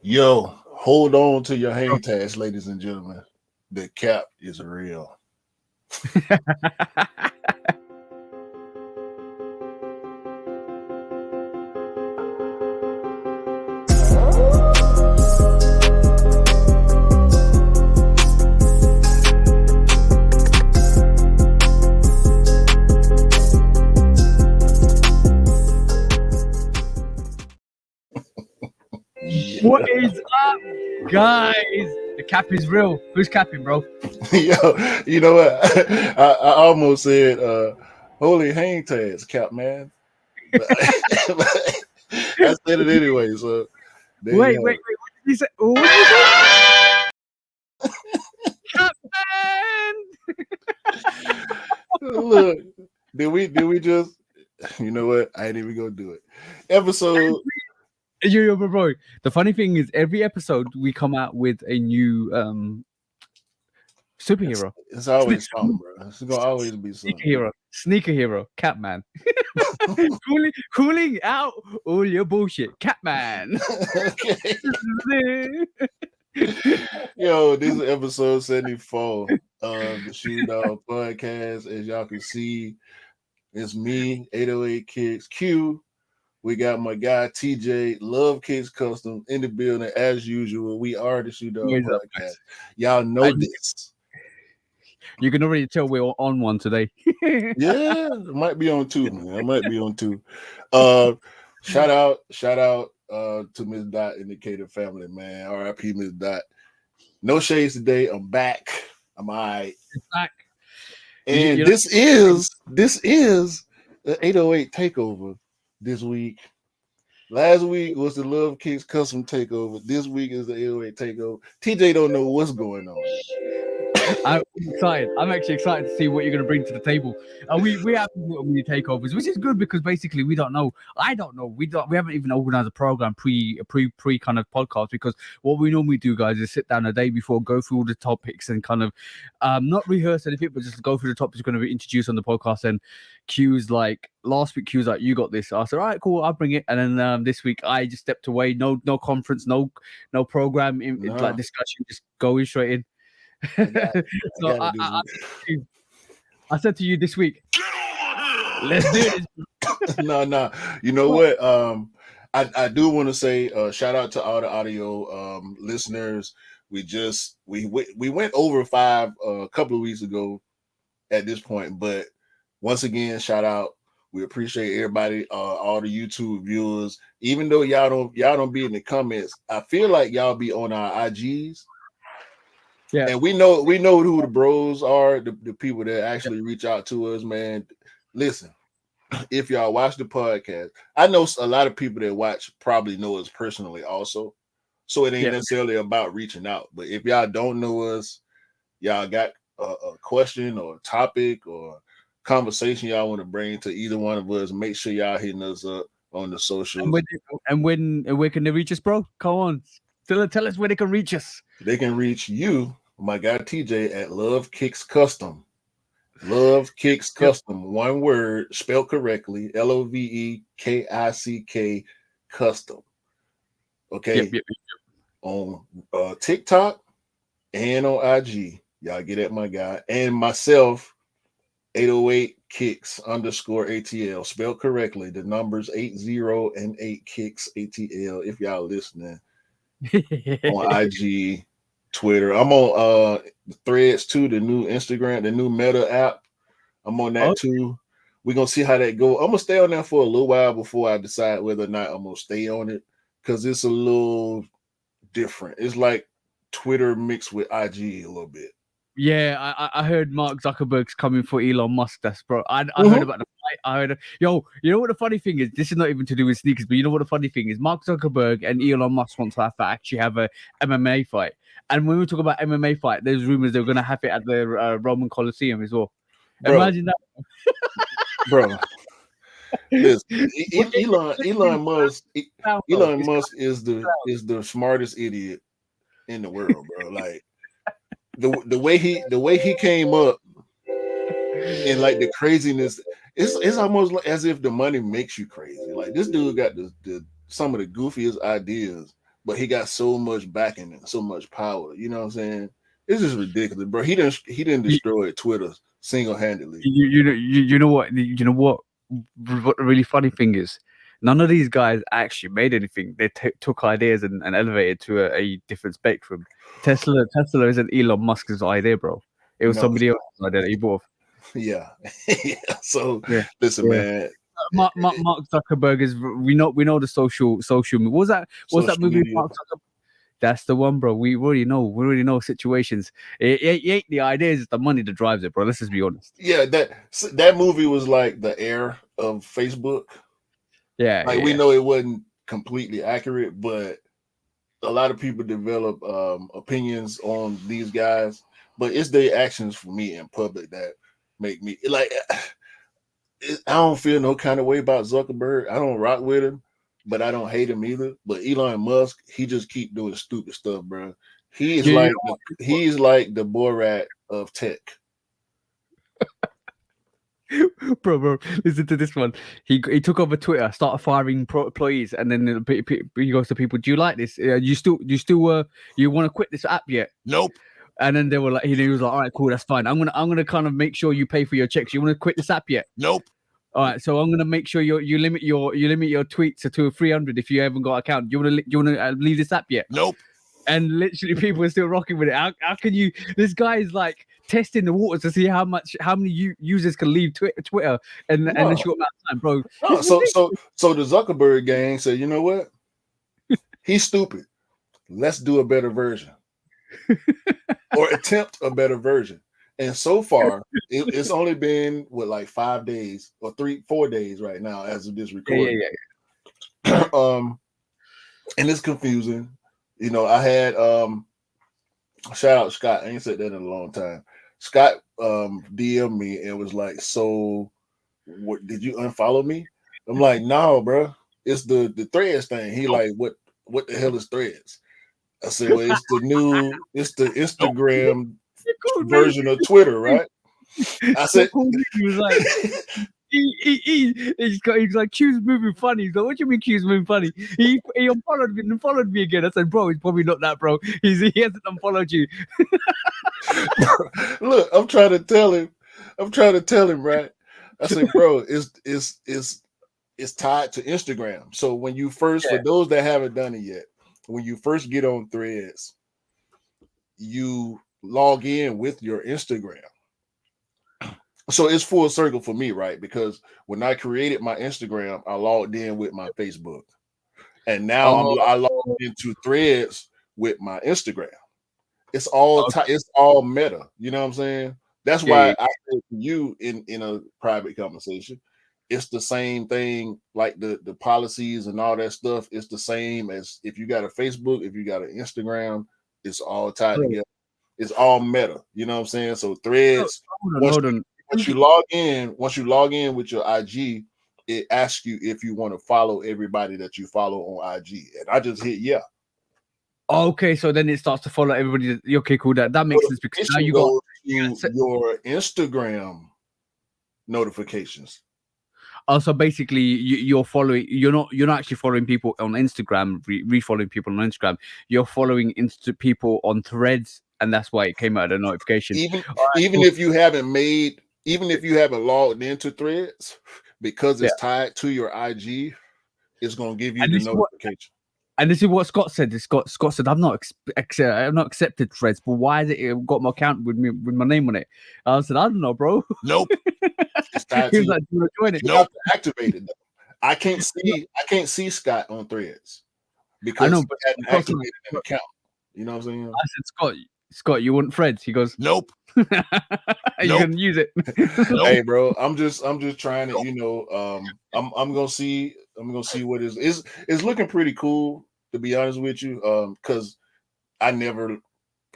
Yo, hold on to your hang tags, ladies and gentlemen. The cap is real. What is up, guys? The cap is real. Who's capping, bro? Yo, you know what? I almost said, holy hang tags, cap man. But I said it anyway, so Wait. What did you say? What did you say? Captain! Look, did we just, you know what? I ain't even gonna do it. Episode. Bro. The funny thing is, every episode we come out with a new superhero. It's always something, bro. It's gonna always be something. Sneaker hero, Catman. cooling out all your bullshit, Catman. Yo, this is episode 74 of the Shoe Dog Podcast. As y'all can see, it's me, 808 Kicks Q. We got my guy TJ, Love Kicks Custom, in the building as usual. We are the Shoe Dog Podcast. Y'all know this. You can already tell we're on one today. Yeah, it might be on two, man. I might be on two. Shout out to Miss Dot Indicator family, man. RIP Miss Dot. No shades today. I'm back. I'm all right. Back. And this is the 808 takeover this week. Last week was the Love Kicks Custom takeover. This week is the 808 takeover. TJ don't know what's going on. I'm excited. I'm actually excited to see what you're going to bring to the table. We have many takeovers, which is good because basically we don't know. I don't know. We haven't even organized a program pre kind of podcast, because what we normally do, guys, is sit down a day before, go through all the topics and kind of not rehearse anything, but just go through the topics going to be introduced on the podcast. And Q's like last week, Q's like, you got this. I said, all right, cool, I'll bring it. And then this week I just stepped away. No conference, no program, like discussion, just going straight in. So I said to you this week, let's do this. No. You know what? I do want to say shout out to all the audio listeners. We went over 5 a couple of weeks ago at this point, but once again, shout out. We appreciate everybody, all the YouTube viewers. Even though y'all don't be in the comments, I feel like y'all be on our IGs. Yeah, and we know who the bros are, the people that actually reach out to us, man. Listen, if y'all watch the podcast, I know a lot of people that watch probably know us personally also. So it ain't necessarily about reaching out. But if y'all don't know us, y'all got a question or a topic or conversation y'all want to bring to either one of us, make sure y'all hitting us up on the socials. And where can they reach us, bro? Come on. Tell us where they can reach us. They can reach you, my guy TJ, at Love Kicks Custom. Love Kicks Custom, one word, spelled correctly, LOVEKICK Custom. Okay. Yep. On TikTok and on IG. Y'all get at my guy. And myself, 808 Kicks _ATL, spelled correctly. The numbers 80 and 8 Kicks ATL, if y'all listening. On IG, Twitter. I'm on Threads too, the new Instagram, the new Meta app. I'm on that too. We're gonna see how that go. I'm gonna stay on there for a little while before I decide whether or not I'm gonna stay on it, because it's a little different. It's like Twitter mixed with IG a little bit. Yeah, I heard Mark Zuckerberg's coming for Elon Musk. That's bro. I heard about the fight. I heard, you know what the funny thing is? This is not even to do with sneakers, but you know what the funny thing is? Mark Zuckerberg and Elon Musk want to actually have a MMA fight. And when we talk about MMA fight, there's rumors they're going to have it at the Roman Coliseum as well. Bro. Imagine that, bro. Listen, Elon Musk is the smartest idiot in the world, bro. Like. The way he came up and like the craziness, it's almost as if the money makes you crazy. Like this dude got the some of the goofiest ideas, but he got so much backing and so much power. You know what I'm saying? It's just ridiculous, bro. He didn't destroy Twitter single handedly. You know what? You know what? What the really funny thing is, none of these guys actually made anything. They took ideas and elevated to a different spectrum. Tesla isn't Elon Musk's idea, bro. It was No, somebody else's idea that he bought. Yeah. Yeah. So Yeah. listen, man. Mark Zuckerberg is we know the social. What was that? What's that movie? Media. Mark Zuckerberg? That's the one, bro. We already know situations. It ain't the ideas, it's the money that drives it, bro. Let's just be honest. Yeah, that movie was like the heir of Facebook. Yeah, like we know it wasn't completely accurate, but a lot of people develop opinions on these guys. But it's their actions for me in public that make me like. I don't feel no kind of way about Zuckerberg. I don't rock with him, but I don't hate him either. But Elon Musk, he just keep doing stupid stuff, bro. He's like the Borat of tech. Bro, listen to this one. He took over Twitter, started firing employees, and then he goes to people, "Do you like this? You still you want to quit this app yet?" Nope. And then they were like, he was like, "All right, cool, that's fine. I'm gonna kind of make sure you pay for your checks. You want to quit this app yet?" Nope. All right, so I'm gonna make sure you limit your tweets to 300 if you haven't got an account. Do you wanna leave this app yet? Nope. And literally, people are still rocking with it. How can you? This guy is like testing the waters to see how many users can leave Twitter in a short amount of time, bro. No, so the Zuckerberg gang said, you know what? He's stupid. Let's do a better version, or attempt a better version. And so far, it's only been like 5 days or 4 days right now as of this recording. Yeah. And it's confusing. You know, I had shout out Scott. I ain't said that in a long time. Scott DM'd me and was like, "So, what did you unfollow me?" I'm like, "No, bro. It's the Threads thing." He like, "What the hell is Threads?" I said, "Well, it's the Instagram version of Twitter, right?" I said, he was like, he's like, Q's moving funny. He's like, what do you mean Q's moving funny? He unfollowed me and followed me again. I said, bro, he's probably not that, bro. He hasn't unfollowed you. Look, I'm trying to tell him, right? I said, bro, it's tied to Instagram. So when you first, for those that haven't done it yet, when you first get on Threads, you log in with your Instagram. So it's full circle for me, right? Because when I created my Instagram, I logged in with my Facebook, and now I logged into Threads with my Instagram. It's all it's all meta. You know what I'm saying? That's why I said to you in a private conversation, it's the same thing. Like the policies and all that stuff. It's the same as if you got a Facebook, if you got an Instagram, it's all tied together. It's all meta. You know what I'm saying? So Threads. Hold on. Once you log in with your IG, it asks you if you want to follow everybody that you follow on IG, and I just hit yeah. Okay, so then it starts to follow everybody. Okay, cool. That makes sense because now you got your Instagram notifications. Also, basically, you're following. You're not actually following people on Instagram, refollowing people on Instagram. You're following people on Threads, and that's why it came out of the notification. Even if you haven't logged into Threads, because it's tied to your IG, it's gonna give you the notification. And this is what Scott said. Scott said, "I've not accepted Threads, but why has it got my account with my name on it?" I said, "I don't know, bro." Nope. It's tied he was like, "Do you want to join it?" Nope. Activated. I can't see Scott on Threads because I know, but he hadn't activated an account. You know what I'm saying? I said, Scott, you want Threads? He goes, "Nope." You can use it. Hey, bro, I'm just trying to, you know, I'm gonna see what it's looking pretty cool, to be honest with you, because I never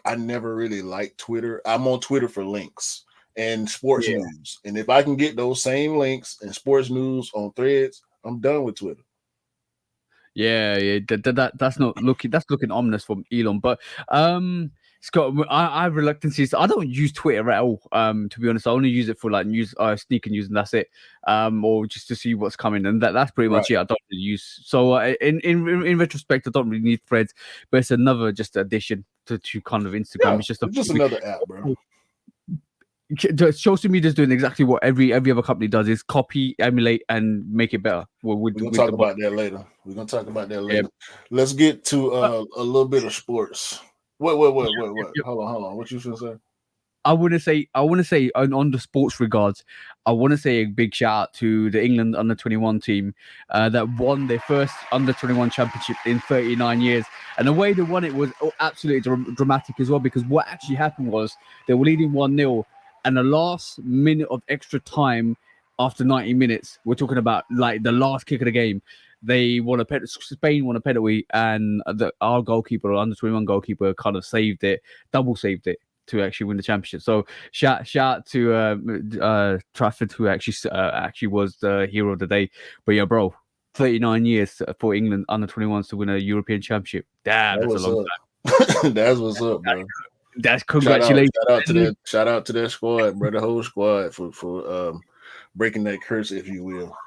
really liked Twitter. I'm on Twitter for links and sports news, and if I can get those same links and sports news on Threads, I'm done with Twitter. Yeah, that's not looking. That's looking ominous from Elon, but Scott, I have reluctancies. I don't use Twitter at all. To be honest, I only use it for like news, sneaker news, and that's it. Or just to see what's coming, and that's pretty much Right. it. I don't really use. So in retrospect, I don't really need Threads, but it's another just addition to kind of Instagram. Yeah, It's just it's just another app, bro. social media is doing exactly what every other company does: is copy, emulate, and make it better. We're gonna talk about that later. We're gonna talk about that later. Yeah. Let's get to a little bit of sports. Wait. Yeah. Hold on. What you should say? I want to say on the sports regards, I want to say a big shout out to the England under-21 team that won their first under-21 championship in 39 years. And the way they won it was absolutely dramatic as well, because what actually happened was they were leading 1-0, and the last minute of extra time after 90 minutes, we're talking about like the last kick of the game, they won a Spain won a penalty, and our goalkeeper, under-21 goalkeeper, kind of double saved it to actually win the championship. So shout out to Trafford, who actually was the hero of the day. But yeah, bro, 39 years for England under-21s to win a European championship. Damn, that's a long time. That's what's up, bro. That's congratulations. Shout out to that squad, bro. The whole squad for breaking that curse, if you will.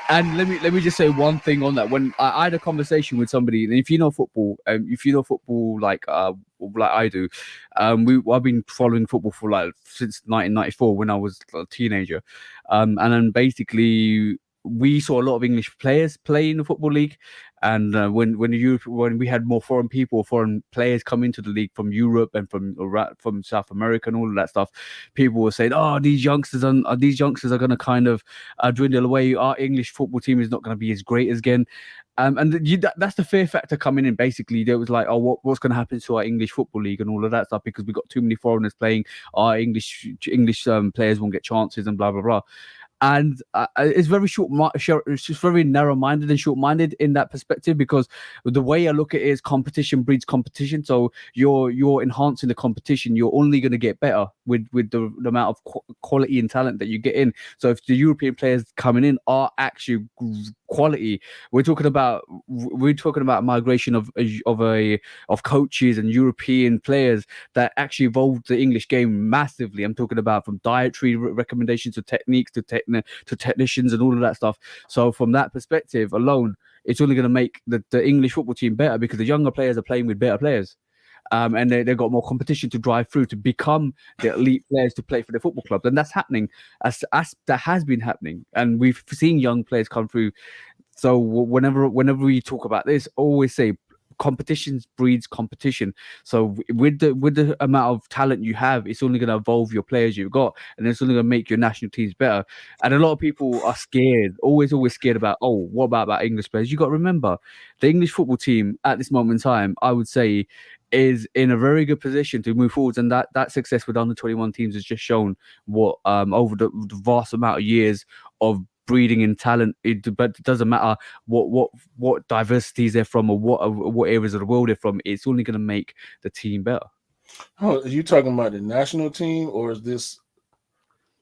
And let me just say one thing on that. When I had a conversation with somebody, and if you know football like I do, I've been following football for like since 1994 when I was a teenager, and then basically we saw a lot of English players play in the football league, and when we had more foreign players come into the league from Europe and from South America and all of that stuff, people were saying, "Oh, these youngsters are going to kind of dwindle away. Our English football team is not going to be as great as again." And that's the fear factor coming in. Basically, there was like, "Oh, what's going to happen to our English football league and all of that stuff because we got too many foreigners playing. Our English players won't get chances and blah blah blah." And it's very it's just very narrow-minded and short-minded in that perspective, because the way I look at it is competition breeds competition. So you're enhancing the competition. You're only going to get better with the amount of quality and talent that you get in. So if the European players coming in are actually quality, we're talking about migration of coaches and European players that actually evolved the English game massively. I'm talking about from dietary recommendations to techniques to technicians and all of that stuff. So from that perspective alone, it's only going to make the English football team better, because the younger players are playing with better players. And they've got more competition to drive through to become the elite players to play for the football clubs. And that's happening, as that has been happening. And we've seen young players come through. So whenever we talk about this, always say competition breeds competition. So with the amount of talent you have, it's only going to evolve your players you've got, and it's only going to make your national teams better. And a lot of people are scared, always scared about, oh, what about English players? You got to remember, the English football team at this moment in time, I would say, is in a very good position to move forwards, and that success with under-21 teams has just shown what over the vast amount of years of breeding in talent, but it doesn't matter what diversities they're from or what areas of the world they're from. It's only going to make the team better. Oh, are you talking about the national team, or is this?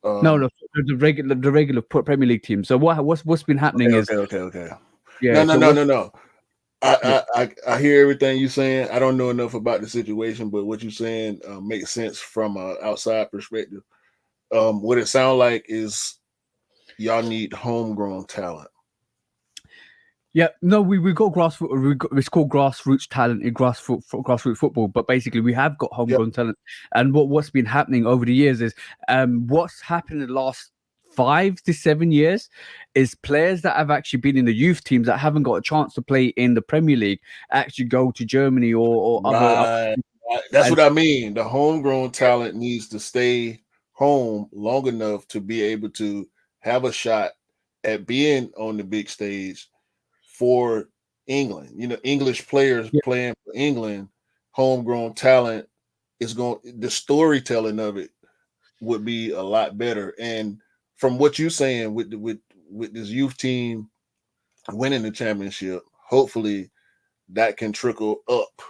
No, the regular Premier League team. So what's been happening is okay. Yeah. No. I hear everything you're saying. I don't know enough about the situation, but what you're saying makes sense from an outside perspective. What it sounds like is y'all need homegrown talent. Yeah, no, we got grassroots. It's called grassroots talent in grassroots football. But basically, we have got homegrown talent. And what's been happening over the years is what's happened in the last 5 to 7 years is players that have actually been in the youth teams that haven't got a chance to play in the Premier League actually go to Germany or other. That's what I mean. The homegrown talent needs to stay home long enough to be able to have a shot at being on the big stage for England. You know, English players playing for England, homegrown talent is the storytelling of it would be a lot better. And from what you're saying with this youth team winning the championship, hopefully that can trickle up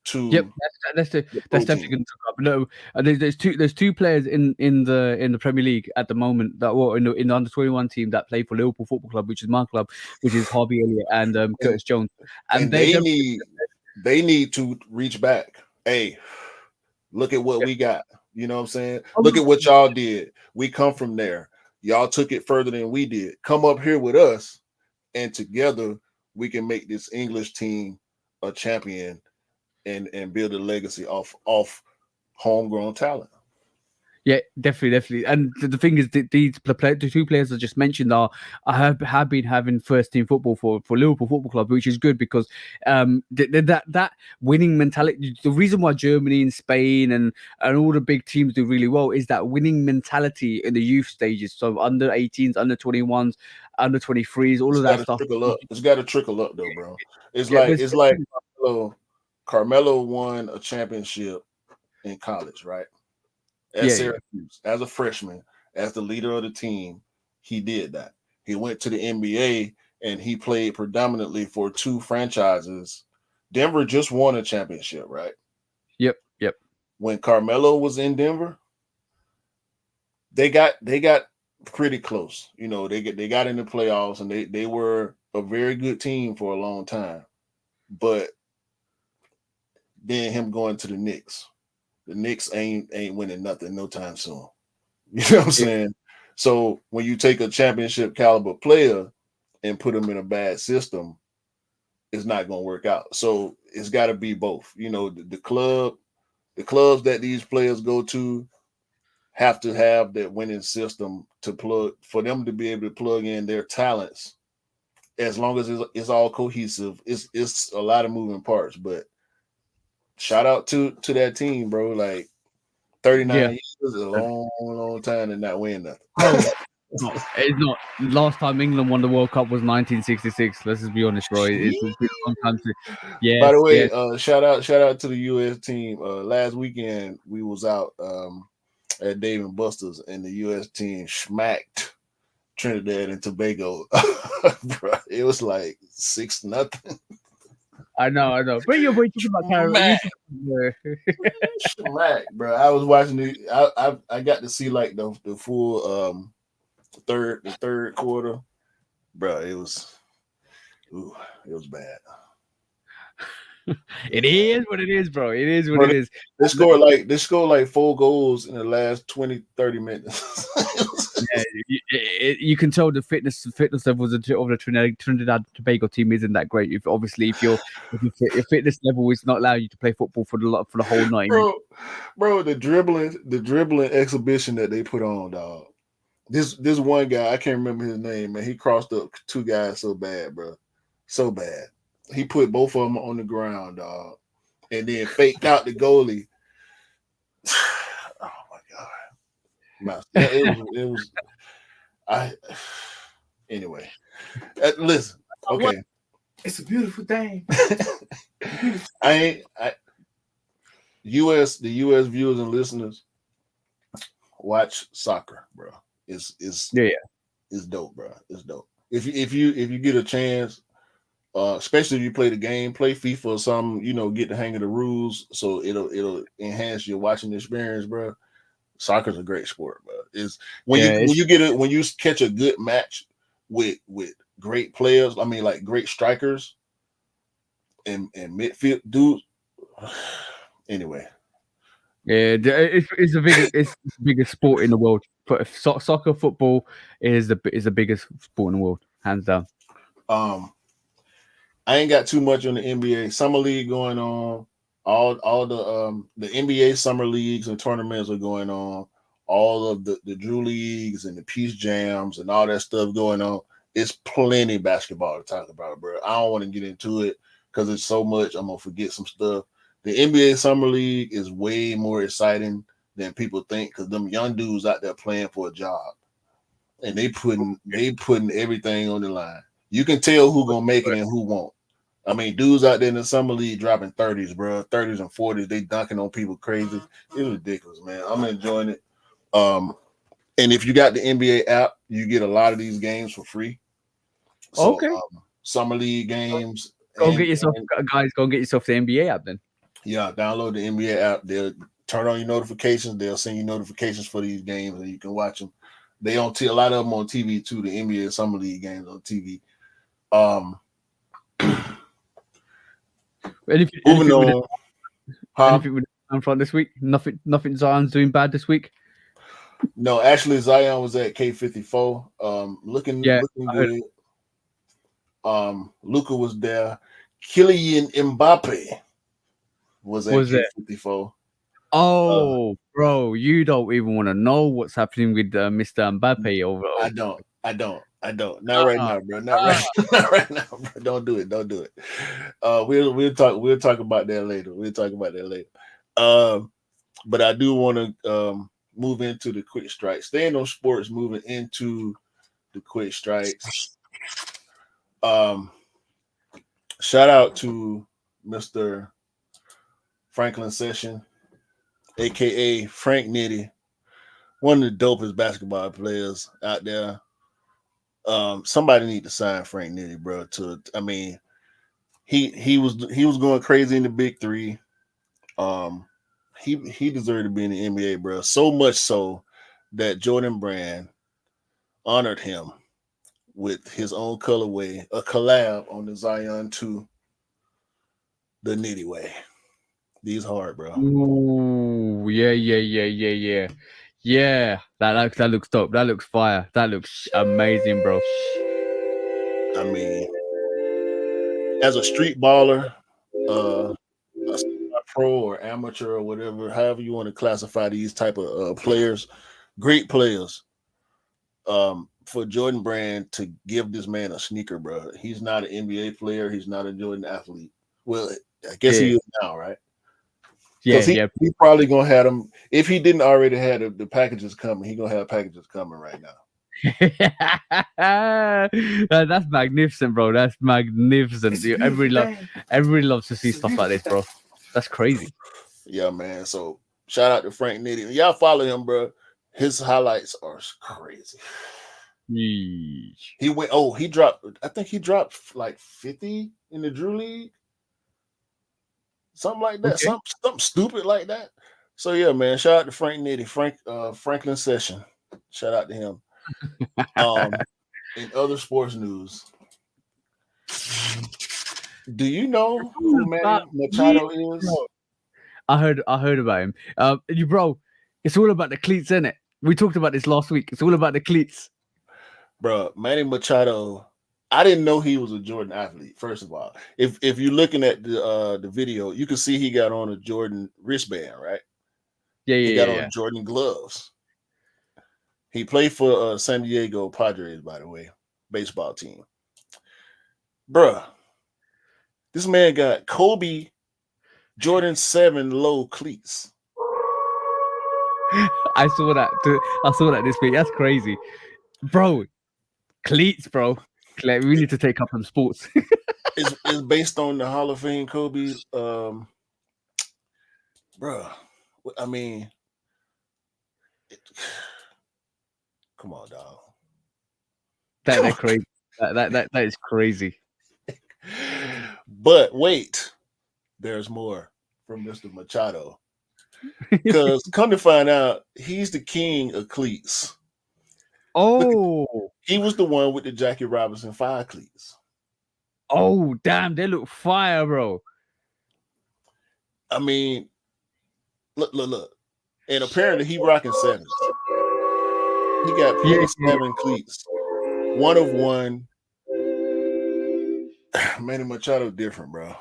to. Yep, that's definitely going to trickle up. No, there's two players in the Premier League at the moment that were in the under-21 team that play for Liverpool Football Club, which is my club, which is Harvey Elliott and Curtis Jones, and they need to reach back. Hey, Look at what we got. You know what I'm saying? Oh, Look at what y'all did. We come from there. Y'all took it further than we did. Come up here with us, and together we can make this English team a champion and build a legacy off homegrown talent. Yeah, definitely. And the thing is, the two players I just mentioned have been having first team football for Liverpool Football Club, which is good because that winning mentality. The reason why Germany and Spain and all the big teams do really well is that winning mentality in the youth stages. So under 18s, under 21s, under 23s, all It's of got that to stuff. trickle up. It's got to trickle up though, bro. It's Yeah, like Carmelo won a championship in college, right? At yeah. Syracuse as a freshman, as the leader of the team, he did that. He went to the NBA and he played predominantly for two franchises. Denver just won a championship, right? Yep. When Carmelo was in Denver, they got pretty close. You know, they got in the playoffs and they were a very good team for a long time. But then him going to the Knicks ain't winning nothing no time soon. You know what I'm saying? So when you take a championship caliber player and put them in a bad system, it's not going to work out. So it's got to be both. You know, the clubs that these players go to have to have that winning system to plug for them to be able to plug in their talents. As long as it's all cohesive, it's a lot of moving parts. But shout out to that team, bro. Like 39 years is a long time to not win nothing. Oh, it's not. Last time England won the World Cup was 1966. Let's just be honest, bro. It's been a long time. By the way, Yes. shout out to the U.S. team. Last weekend we was out at Dave and Buster's, and the U.S. team smacked Trinidad and Tobago. Bro, it was like 6-0. I know. But you're talking about Canada. Smack, bro. I was watching I got to see like the full third quarter, bro. It was bad. It is what it is, bro. It is what it is. They scored like 4 goals in the last 20-30 minutes. Yeah, you can tell the fitness levels of the Trinidad and Tobago team isn't that great. If your fitness level is not allowing you to play football for the whole night, bro, the dribbling exhibition that they put on, dog. This one guy, I can't remember his name, man. He crossed up 2 guys so bad, bro, so bad. He put both of them on the ground, dog, and then faked out the goalie. Oh my god, it was. Anyway, listen. Okay, it's a beautiful thing. the U.S. viewers and listeners, watch soccer, bro. It's dope, bro. It's dope. If you get a chance, especially if you play the game, play FIFA or something, you know, get the hang of the rules, so it'll enhance your watching experience, bro. Soccer's a great sport, bro. It's when you catch a good match with great players. I mean, like great strikers and midfield dudes. Anyway, yeah, it's the biggest sport in the world. But soccer, football is the biggest sport in the world, hands down. I ain't got too much on the NBA summer league going on. All the NBA summer leagues and tournaments are going on. All of the Drew leagues and the Peace Jams and all that stuff going on. It's plenty basketball to talk about, bro. I don't want to get into it because it's so much. I'm gonna forget some stuff. The NBA summer league is way more exciting than people think because them young dudes out there playing for a job, and they putting everything on the line. You can tell who gonna make it and who won't. I mean, dudes out there in the summer league dropping 30s, bro, 30s and 40s. They dunking on people crazy. It's ridiculous, man. I'm enjoying it. And if you got the NBA app, you get a lot of these games for free. So, okay. Summer league games. Go get yourself the NBA app then. Yeah, download the NBA app. They'll turn on your notifications. They'll send you notifications for these games, and you can watch them. They on a lot of them on TV too. The NBA summer league games on TV. Anything with in front this week. Nothing. Zion's doing bad this week. No, actually, Zion was at K54. Looking I heard good. Luca was there. Kylian Mbappe was at Was it? K54. Oh, bro, you don't even want to know what's happening with Mr. Mbappe over. I don't. Not right now, bro. Not right now, bro. Don't do it. We'll talk about that later. But I do want to move into the quick strikes. Staying on sports, moving into the quick strikes. Shout out to Mr. Franklin Session, aka Frank Nitty, one of the dopest basketball players out there. Somebody need to sign Frank Nitty, bro. He was going crazy in the Big Three. He deserved to be in the NBA, bro. So much so that Jordan Brand honored him with his own colorway, a collab on the Zion 2, the Nitty way. These hard, bro. Ooh, yeah. That looks dope. That looks fire. That looks amazing, bro. I mean, as a street baller, a pro or amateur or whatever, however you want to classify these type of players, great players. For Jordan Brand to give this man a sneaker, bro. He's not an NBA player. He's not a Jordan athlete. Well, I guess he is now, right? Because he probably gonna have them. If he didn't already have the packages coming, he gonna have packages coming right now. That's magnificent, bro. That's magnificent. Everybody loves to see stuff like this, bro. That's crazy. Yeah, man. So shout out to Frank Nitty. Y'all follow him, bro. His highlights are crazy. He went. Oh, he dropped. I think he dropped like 50 in the Drew League. Something like that. Okay. Something stupid like that. So yeah, man. Shout out to Frank Nitty, Franklin Session. Shout out to him. In other sports news, do you know who Manny Machado is? I heard about him. Bro, it's all about the cleats, isn't it? We talked about this last week. It's all about the cleats. Bro, Manny Machado. I didn't know he was a Jordan athlete. First of all, if you're looking at the video, you can see he got on a Jordan wristband, right? Yeah, he got on Jordan gloves. He played for San Diego Padres, by the way, baseball team. Bruh, this man got Kobe Jordan 7 low cleats. I saw that this week. That's crazy, bro. Cleats, bro. We need to take up on sports. It's based on the Hall of Fame Kobe. Bro, I mean, come on, dog. That's crazy. That is crazy. But wait, there's more from Mr. Machado. Because come to find out, he's the king of cleats. Oh, he was the one with the Jackie Robinson 5 cleats. Oh, damn, they look fire, bro. I mean, look. And apparently he rocking 7s. He got 7 cleats. 1 of 1. Manny Machado different, bro.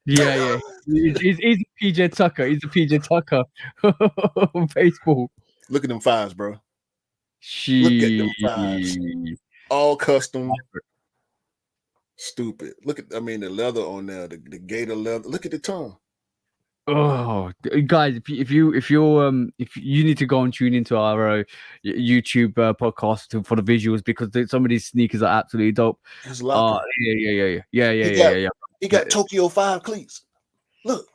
Yeah. He's a PJ Tucker. He's a PJ Tucker. Baseball. Look at them 5s, bro. Look at them 5s. All custom. Stupid. Look at, the leather on there, the gator leather. Look at the tongue. Oh, guys! If you need to go and tune into our YouTube podcast for the visuals, because some of these sneakers are absolutely dope. His locker. Yeah. He got Tokyo 5 cleats. Look.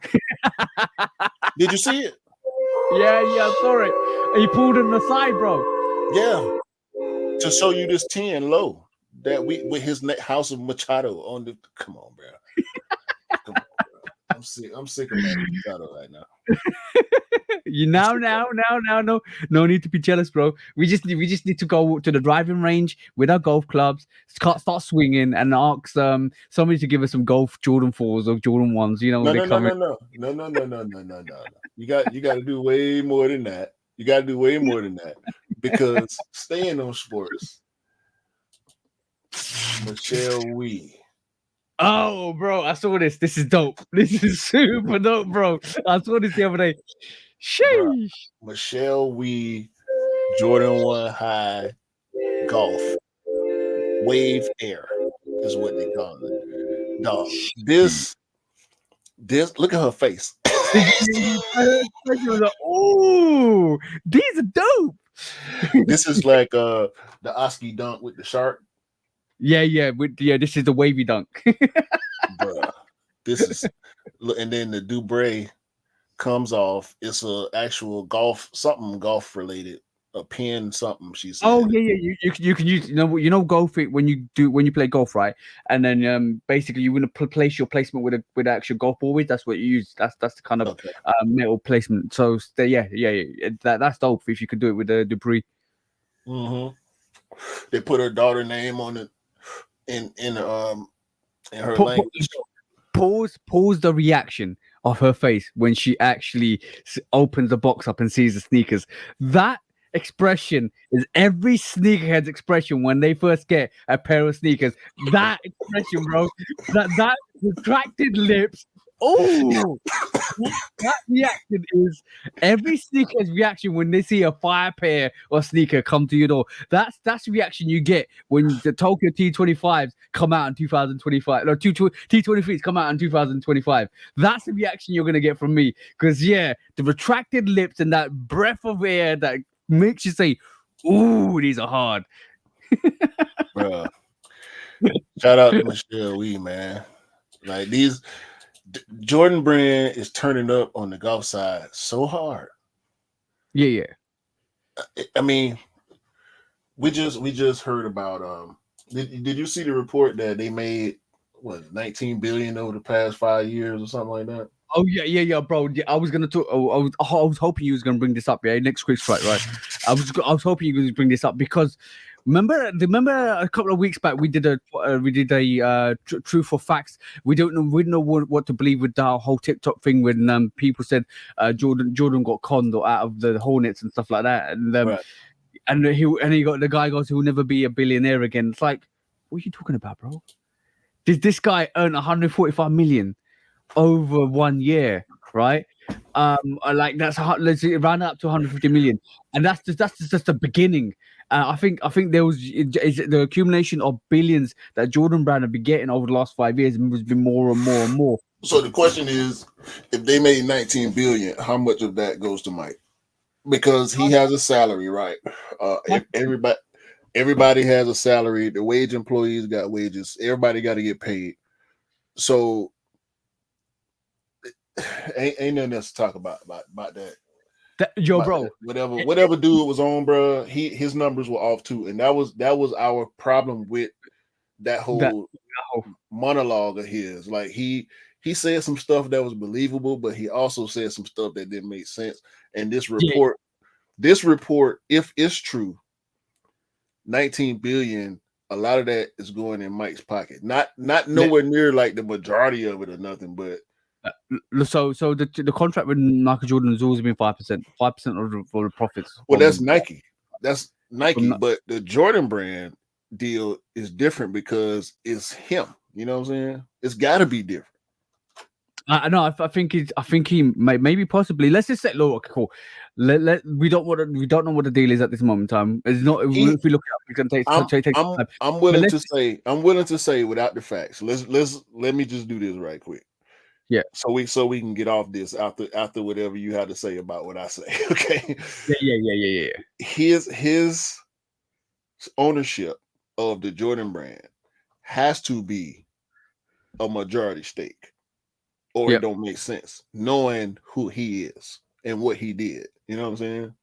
Did you see it? Yeah, I saw it. He pulled him aside, bro. Yeah. To show you this 10 low that with his House of Machado on the. Come on, bro. Come on, bro. I'm sick of Manny Machado right now. You now, no need to be jealous, bro. We just need to go to the driving range with our golf clubs, start swinging, and ask somebody to give us some golf Jordan 4s or Jordan 1s. You know, No, they no, no, come no, in. no, no, no, no, no, no, no, no. You got to do way more than that. You got to do way more than that because staying on sports, Michelle Wee. Oh, bro, I saw this. This is dope. This is super dope, bro. I saw this the other day. Bruh. Sheesh. Michelle Wee, Jordan 1 High Golf Wave Air is what they call it. Dog, this look at her face. Oh, these are dope. This is like the Oski dunk with the shark. Yeah. This is the wavy dunk. Bruh. This is and then the Dubray comes off. It's a actual golf related, a pin something. She said. Oh yeah. You can use golf it when you play golf, right? And then basically you want to place your placement with actual golf ball with. That's what you use. That's the kind of metal placement. So yeah. That's dope if you could do it with the debris. Mm-hmm. They put her daughter name on it in her language. Pause the reaction of her face when she actually opens the box up and sees the sneakers. That expression is every sneakerhead's expression when they first get a pair of sneakers. That expression, bro. That retracted lips. Oh, that reaction is every sneaker's reaction when they see a fire pair or sneaker come to your door. That's the reaction you get when the Tokyo T25s come out in 2025. No, T23s come out in 2025. That's the reaction you're gonna get from me. Because the retracted lips and that breath of air that makes you say, "Ooh, these are hard." Bruh. Shout out to Michelle Wee, man. Like these. Jordan Brand is turning up on the golf side so hard. Yeah. I mean, we just heard about did you see the report that they made 19 billion over the past 5 years or something like that? Oh yeah, bro. Yeah, I was gonna talk. I was hoping you was gonna bring this up. Yeah, next quick strike, right? I was hoping you was gonna bring this up because remember a couple of weeks back we did a truth or facts. We didn't know what to believe with the whole TikTok thing when people said Jordan got conned or out of the Hornets and stuff like that, and Right. and he got the guy goes, he'll never be a billionaire again. It's like, what are you talking about, bro? Did this guy earn 145 million over 1 year, right? Like let's round up to 150 million, and that's just the beginning. I think there was the accumulation of billions that Jordan Brand have been getting over the last 5 years has been more and more and more. So the question is, if they made 19 billion, how much of that goes to Mike? Because he has a salary, right? Everybody has a salary. The wage employees got wages. Everybody got to get paid. So ain't nothing else to talk about that. Bro, whatever dude was on, bro, his numbers were off too, and that was our problem with that whole monologue of his. Like he said some stuff that was believable, but he also said some stuff that didn't make sense. And this report, if it's true, 19 billion, a lot of that is going in Mike's pocket. Not nowhere near like the majority of it or nothing, but. So the contract with Michael Jordan has always been 5% of the profits. Well, that's Nike. That's Nike, but the Jordan Brand deal is different because it's him. You know what I'm saying? It's got to be different. I know. I think he maybe possibly. Let's just say, look, cool. We don't know what the deal is at this moment in time. It's not. If we look it up, we can take time. I'm willing to say without the facts. Let me just do this right quick. Yeah. So we can get off this after whatever you had to say about what I say. Okay. Yeah. His ownership of the Jordan Brand has to be a majority stake, or it don't make sense knowing who he is and what he did. You know what I'm saying?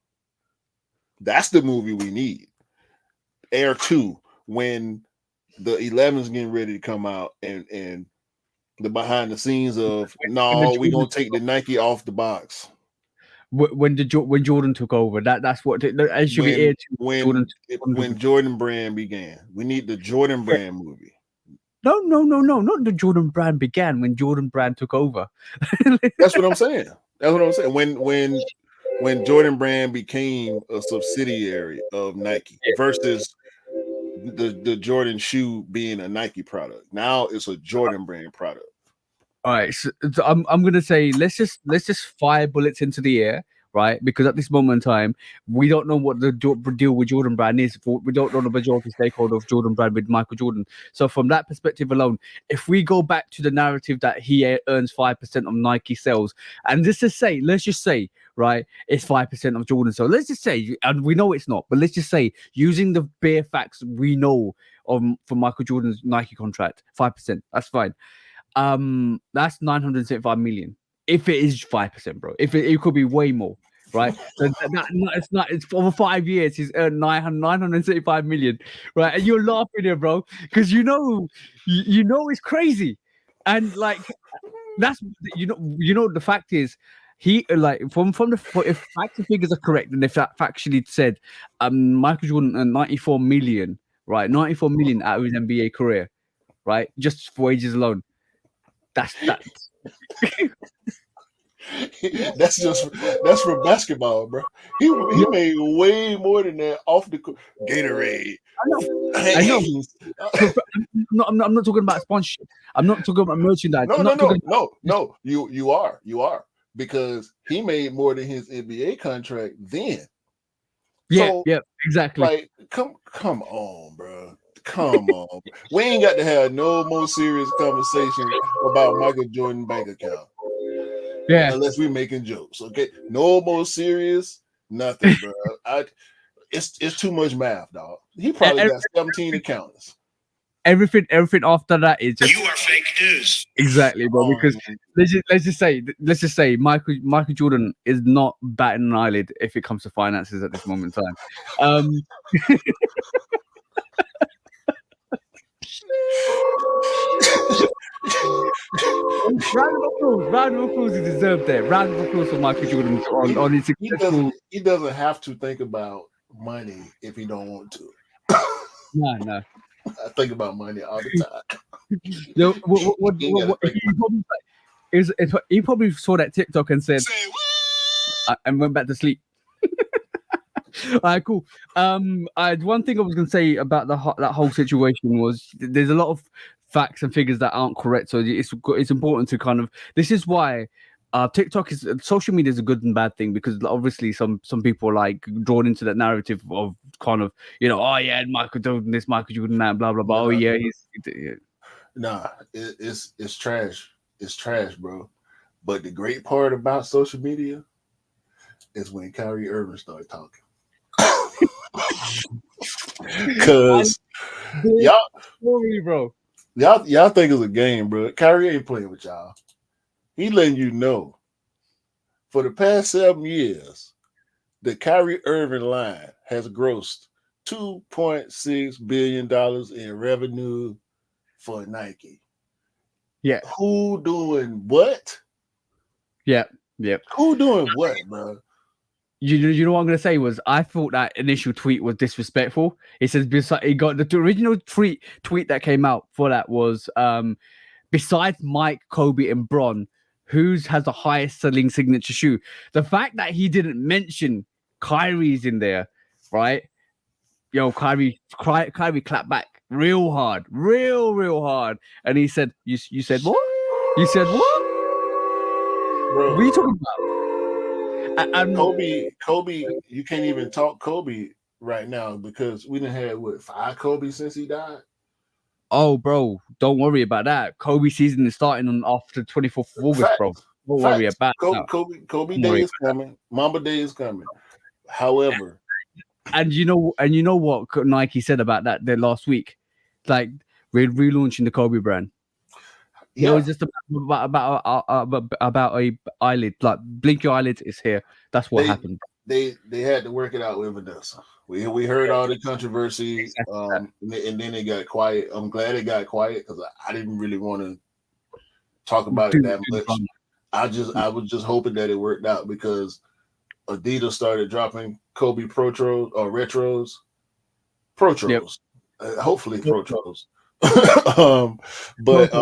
That's the movie we need. Air 2, when the 11's getting ready to come out and the behind the scenes of we're gonna take the Nike off the box. when Jordan took over. That's what it should be aired to Jordan. When Jordan Brand began. We need the Jordan Brand movie. No, not the Jordan Brand began when Jordan Brand took over. That's what I'm saying. When Jordan Brand became a subsidiary of Nike versus the Jordan shoe being a Nike product. Now it's a Jordan Brand product. All right, so I'm gonna say let's just fire bullets into the air, right? Because at this moment in time, we don't know what the deal with Jordan Brand is. We don't know the majority stakeholder of Jordan Brand with Michael Jordan. So from that perspective alone, if we go back to the narrative that he earns 5% of Nike sales, and let's just say, right, it's 5% of Jordan. So let's just say, and we know it's not, but let's just say, using the bare facts we know for Michael Jordan's Nike contract, 5%. That's fine. That's 975 million. If it is 5%, bro, if it could be way more, right? So it's over 5 years. He's earned 975 million, right? And you're laughing here, bro, because you know it's crazy, and like that's the fact is. He like from the if facts and figures are correct, and if that factually said, Michael Jordan earned 94 million, right? 94 million out of his NBA career, right? Just for wages alone. That's for basketball, bro. He made way more than that off the Gatorade. I know. I'm not talking about sponsorship. I'm not talking about merchandise. No. You are because he made more than his NBA contract then. Yeah, exactly. Like, come on, bro. Come on. We ain't got to have no more serious conversation about Michael Jordan bank account. Yeah. Unless we're making jokes. Okay. No more serious, nothing, bro. It's too much math, dog. He probably got 17 accountants. Everything after that is just you are fake news. Exactly, bro. Because let's just say Michael Jordan is not batting an eyelid if it comes to finances at this moment in time. Round of applause, he deserved that. Round of applause for Michael Jordan on his successful. He doesn't have to think about money if he don't want to. No. I think about money all the time. He probably saw that TikTok and said, and went back to sleep. All right, cool. One thing I was going to say about that whole situation was there's a lot of facts and figures that aren't correct. So it's important to kind of. This is why TikTok is social media is a good and bad thing, because obviously some people are like drawn into that narrative of kind of, oh yeah, Michael Jordan this, Michael Jordan that, blah blah blah. Oh yeah, Nah, it's trash. It's trash, bro. But the great part about social media is when Kyrie Irving started talking. Cause y'all think it's a game, bro. Kyrie ain't playing with y'all. He letting you know for the past 7 years, the Kyrie Irving line has grossed $2.6 billion in revenue for Nike. Yeah. Who doing what? Yeah. Who doing what, bro? You know what I'm gonna say was, I thought that initial tweet was disrespectful. It says he got the original tweet that came out for that was besides Mike, Kobe, and Bron, whose has the highest selling signature shoe? The fact that he didn't mention Kyrie's in there, right? Yo, Kyrie clapped back real hard, real hard, and he said, "You said what? You said what? Bro, what are you talking about?" Kobe, you can't even talk Kobe right now because we done had 5 Kobe since he died. Oh, bro, don't worry about that. Kobe season is starting on after 24th of August, bro. Don't worry about that. Kobe Day is coming. Mamba Day is coming. However, and you know what Nike said about that last week, like we're relaunching the Kobe brand. Yeah, it was just about a eyelid, like blink your eyelids, it's here. That's what happened. They had to work it out with Vanessa. We heard all the controversy, and then it got quiet. I'm glad it got quiet because I didn't really want to talk about it that much. I was just hoping that it worked out because Adidas started dropping Kobe Protros or retros, Yep. Protros, hopefully Protros. um, but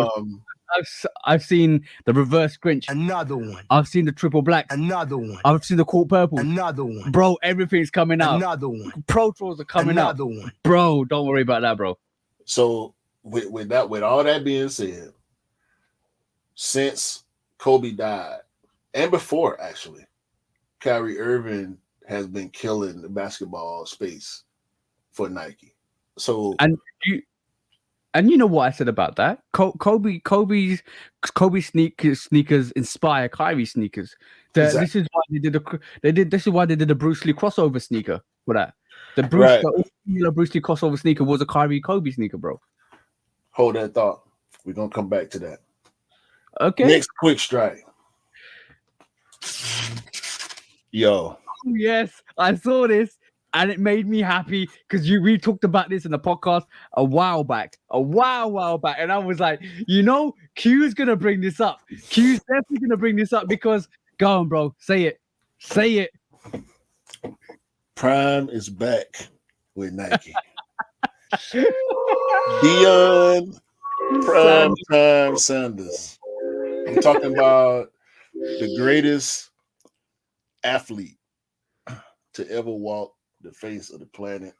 I've seen the reverse Grinch. Another one. I've seen the triple blacks. Another one. I've seen the court purple. Another one. Bro, everything's coming out. Another one. Pro Trolls are coming out. Another one. Bro, don't worry about that, bro. So with all that being said, since Kobe died, and before actually, Kyrie Irving has been killing the basketball space for Nike. So And you know what I said about that? Kobe's sneakers inspire Kyrie sneakers. Exactly. This is why this is why they did a Bruce Lee crossover sneaker for that. The Bruce Lee crossover sneaker was a Kyrie Kobe sneaker, bro. Hold that thought. We're gonna come back to that. Okay. Next quick strike. Yo. Yes, I saw this. And it made me happy because we talked about this in the podcast a while back, and I was like, Q's gonna bring this up. Q's definitely gonna bring this up because go on, bro, say it. Prime is back with Nike. Deion Prime Time Sanders. I'm talking about the greatest athlete to ever walk the face of the planet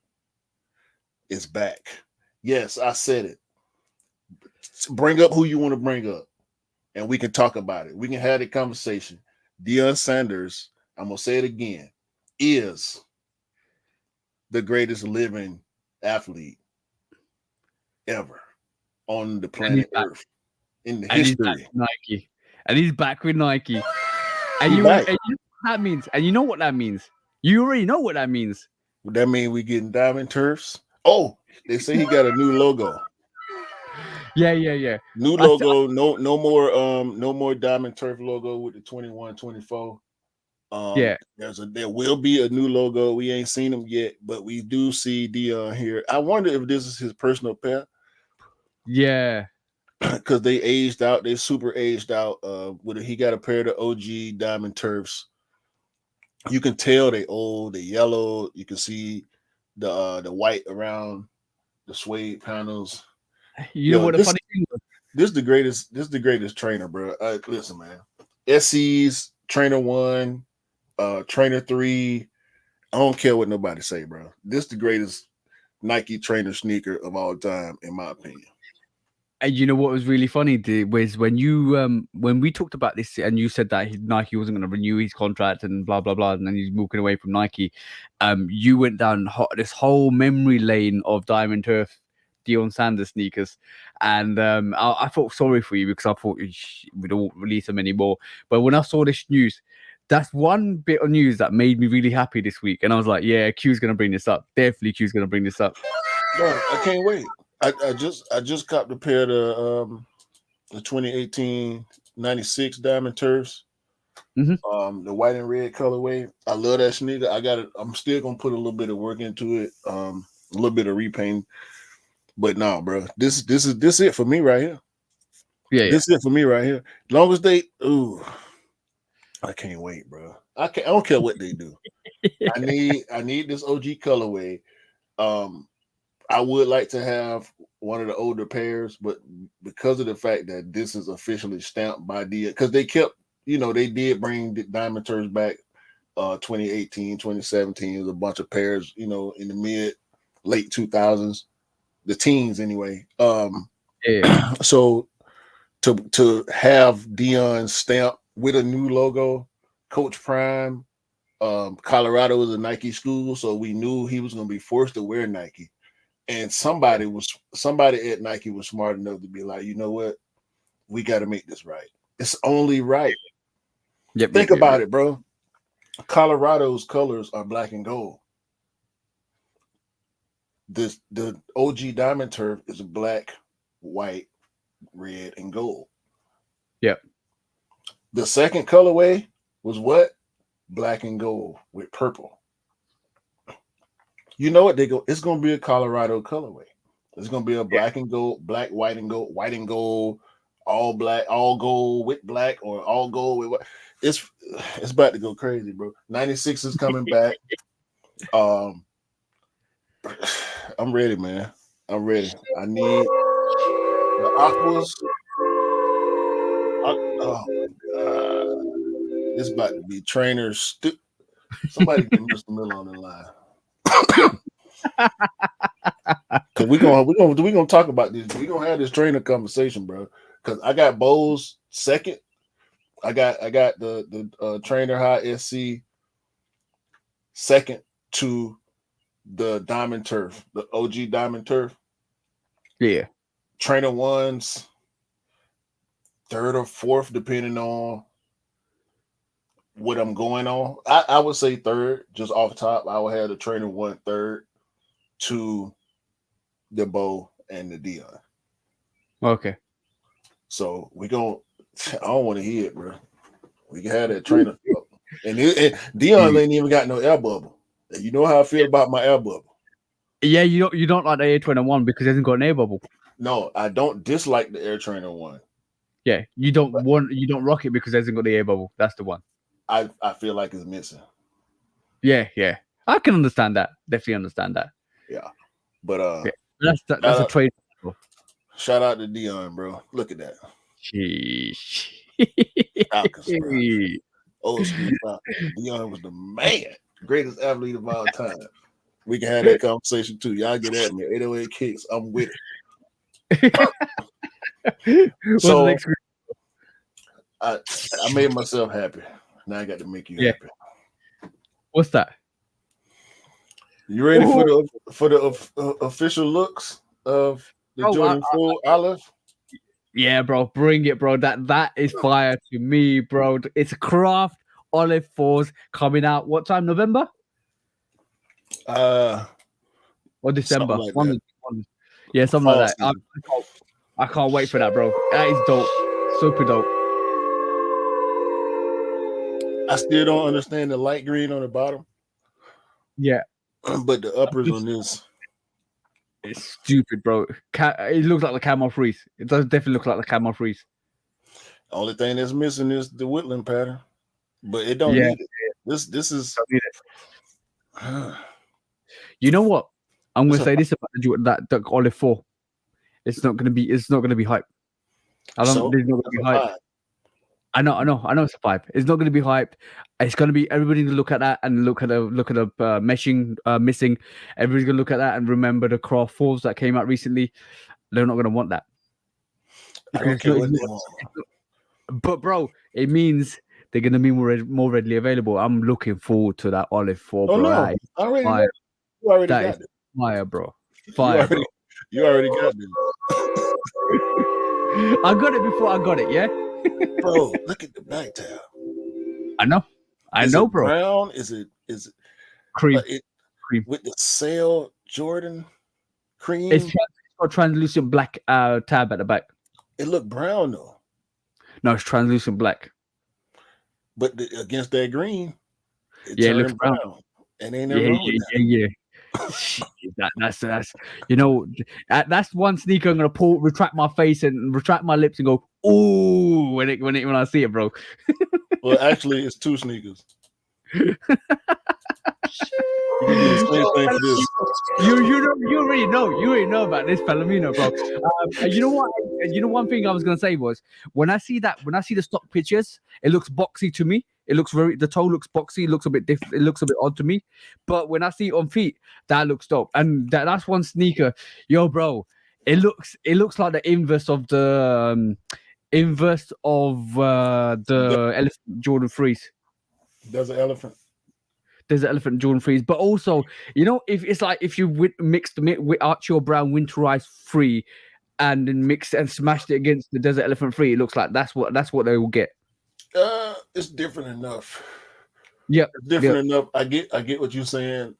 is back. Yes, I said it. Bring up who you want to bring up, and we can talk about it. We can have the conversation. Deion Sanders, I'm going to say it again, is the greatest living athlete ever on the planet Earth in the history. Nike. And he's back with Nike. And you know what that means? And you know what that means? You already know what that means. Would that mean we getting diamond turfs? Oh, they say he got a new logo. Yeah. New logo, no more diamond turf logo with the 21-24. Yeah. There will be a new logo. We ain't seen them yet, but we do see Deion here. I wonder if this is his personal pair. Yeah. Because they aged out, they super aged out. He got a pair of the OG diamond turfs. You can tell they old, they yellow. You can see the white around the suede panels. You know what the funny thing was? This is the greatest trainer, bro. Listen, man. SC's Trainer 1, Trainer 3. I don't care what nobody say, bro. This is the greatest Nike trainer sneaker of all time, in my opinion. And you know what was really funny was when we talked about this and you said that Nike wasn't going to renew his contract and blah blah blah, and then he's walking away from Nike. You went down this whole memory lane of Diamond Turf Deion Sanders sneakers, and I felt sorry for you because I thought we don't release them anymore. But when I saw this news, that's one bit of news that made me really happy this week, and I was like, yeah, Q's going to bring this up. Definitely, Q's going to bring this up. Bro, I can't wait. I just copped a pair of the 2018 96 Diamond Turfs. Mm-hmm. The white and red colorway. I love that sneaker. I'm still gonna put a little bit of work into it. A little bit of repaint. But no, bro. This is it for me right here. Yeah. This is it for me right here. Long as I can't wait, bro. I don't care what they do. I need this OG colorway. I would like to have one of the older pairs, but because of the fact that this is officially stamped by Deion, because they kept, they did bring the Diamond Turfs back 2018, 2017. There's a bunch of pairs, in the late 2000s, the teens anyway. So to have Deion stamp with a new logo, Coach Prime, Colorado is a Nike school, so we knew he was going to be forced to wear Nike. And somebody at Nike was smart enough to be like, you know what? We got to make this right. It's only right. Think about it, bro. Colorado's colors are black and gold. The OG Diamond Turf is black, white, red, and gold. Yep. The second colorway was what? Black and gold with purple. You know what? It's going to be a Colorado colorway. It's going to be a black and gold, black, white and gold, all black, all gold with black, or all gold with what. It's about to go crazy, bro. 96 is coming back. I'm ready, man. I'm ready. I need the aquas. Oh, it's about to be trainers. Somebody get Mr. Miller on the line. Cause we're gonna talk about this. We're gonna have this trainer conversation, bro. Cause I got Bowles second. I got the trainer high SC second to the Diamond Turf, the OG Diamond Turf. Yeah. Trainer ones third or fourth, depending on what I'm going on. I would say third, just off the top. I would have the trainer one third to the Bo and the Dion. Okay. So I don't want to hear it, bro. We can have that trainer. And Dion ain't even got no air bubble. You know how I feel about my air bubble. Yeah, you don't like the Air Trainer 1 because it hasn't got an air bubble. No, I don't dislike the Air Trainer 1. Yeah, you don't rock it because it hasn't got the air bubble. That's the one. I feel like it's missing. Yeah. I can understand that. Definitely understand that. Yeah. But that's a trade. Shout out to Dion, bro. Look at that. Sheesh. Falcons, bro. Old school Falcons. Dion was the man. Greatest athlete of all time. We can have that conversation too. Y'all get at me. 808 kicks. I'm with it. So I made myself happy. Now I got to make you happy. What's that? You ready for the official looks of the Jordan 4 Olive? Yeah, bro. Bring it, bro. That is fire to me, bro. It's a Craft Olive 4s coming out. What time? November? Or December? Like yeah, something like that. I can't wait for that, bro. That is dope. Super dope. I still don't understand the light green on the bottom. Yeah. But the uppers on this. It's stupid, bro. It looks like the Camo Freeze. It does definitely look like the Camo Freeze. Only thing that's missing is the Woodland pattern. But it don't need it. This is you know what? I'm gonna say this about that Olive 4. It's not gonna be hype. There's not gonna be hype. I know it's a 5. It's not gonna be hype. It's gonna be everybody to look at that and look at the meshing missing. Everybody's gonna look at that and remember the Craft 4s that came out recently. They're not gonna want that. But bro, it means they're gonna be more readily available. I'm looking forward to that Olive 4, bro. No. You already got it. Fire, bro. Fire, bro. You already got it. I got it before I got it, yeah? Bro, look at the night tab. I know, bro. Brown? Is it cream? Cream with the Sail Jordan cream. It's got translucent black tab at the back. It looked brown though. No, it's translucent black. But against that green, it looks brown. And ain't nothing wrong with that. Yeah. that's that's one sneaker I'm gonna retract my face and retract my lips and go ooh when I see it, bro. Well, actually, it's 2 sneakers. You already know about this Palomino, bro. You know what? One thing I was gonna say was when I see the stock pictures, it looks boxy to me. It looks the toe looks boxy. It looks a bit different. It looks a bit odd to me. But when I see it on feet, that looks dope. And that's one sneaker, yo, bro. It looks like the inverse of the Elephant Jordan Freeze. There's an elephant. There's an Elephant Jordan Freeze, but also, if you mixed with Archie Brown Winterized 3 and then mixed and smashed it against the Desert Elephant 3, it looks like that's what they will get. It's different enough. Yeah, it's different enough. I get what you're saying.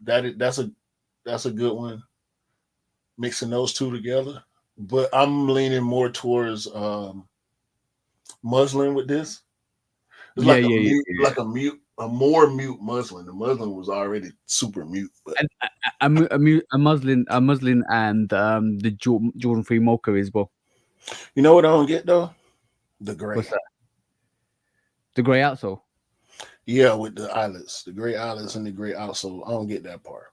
That's a good one. Mixing those two together, but I'm leaning more towards muslin with this. It's like a more mute muslin. The muslin was already super mute, but a muslin and the Jordan 3 Mocha as well. You know what I don't get though? The gray. What's that? The gray outsole. Yeah, with the eyelets, the gray eyelets and the gray outsole. I don't get that part.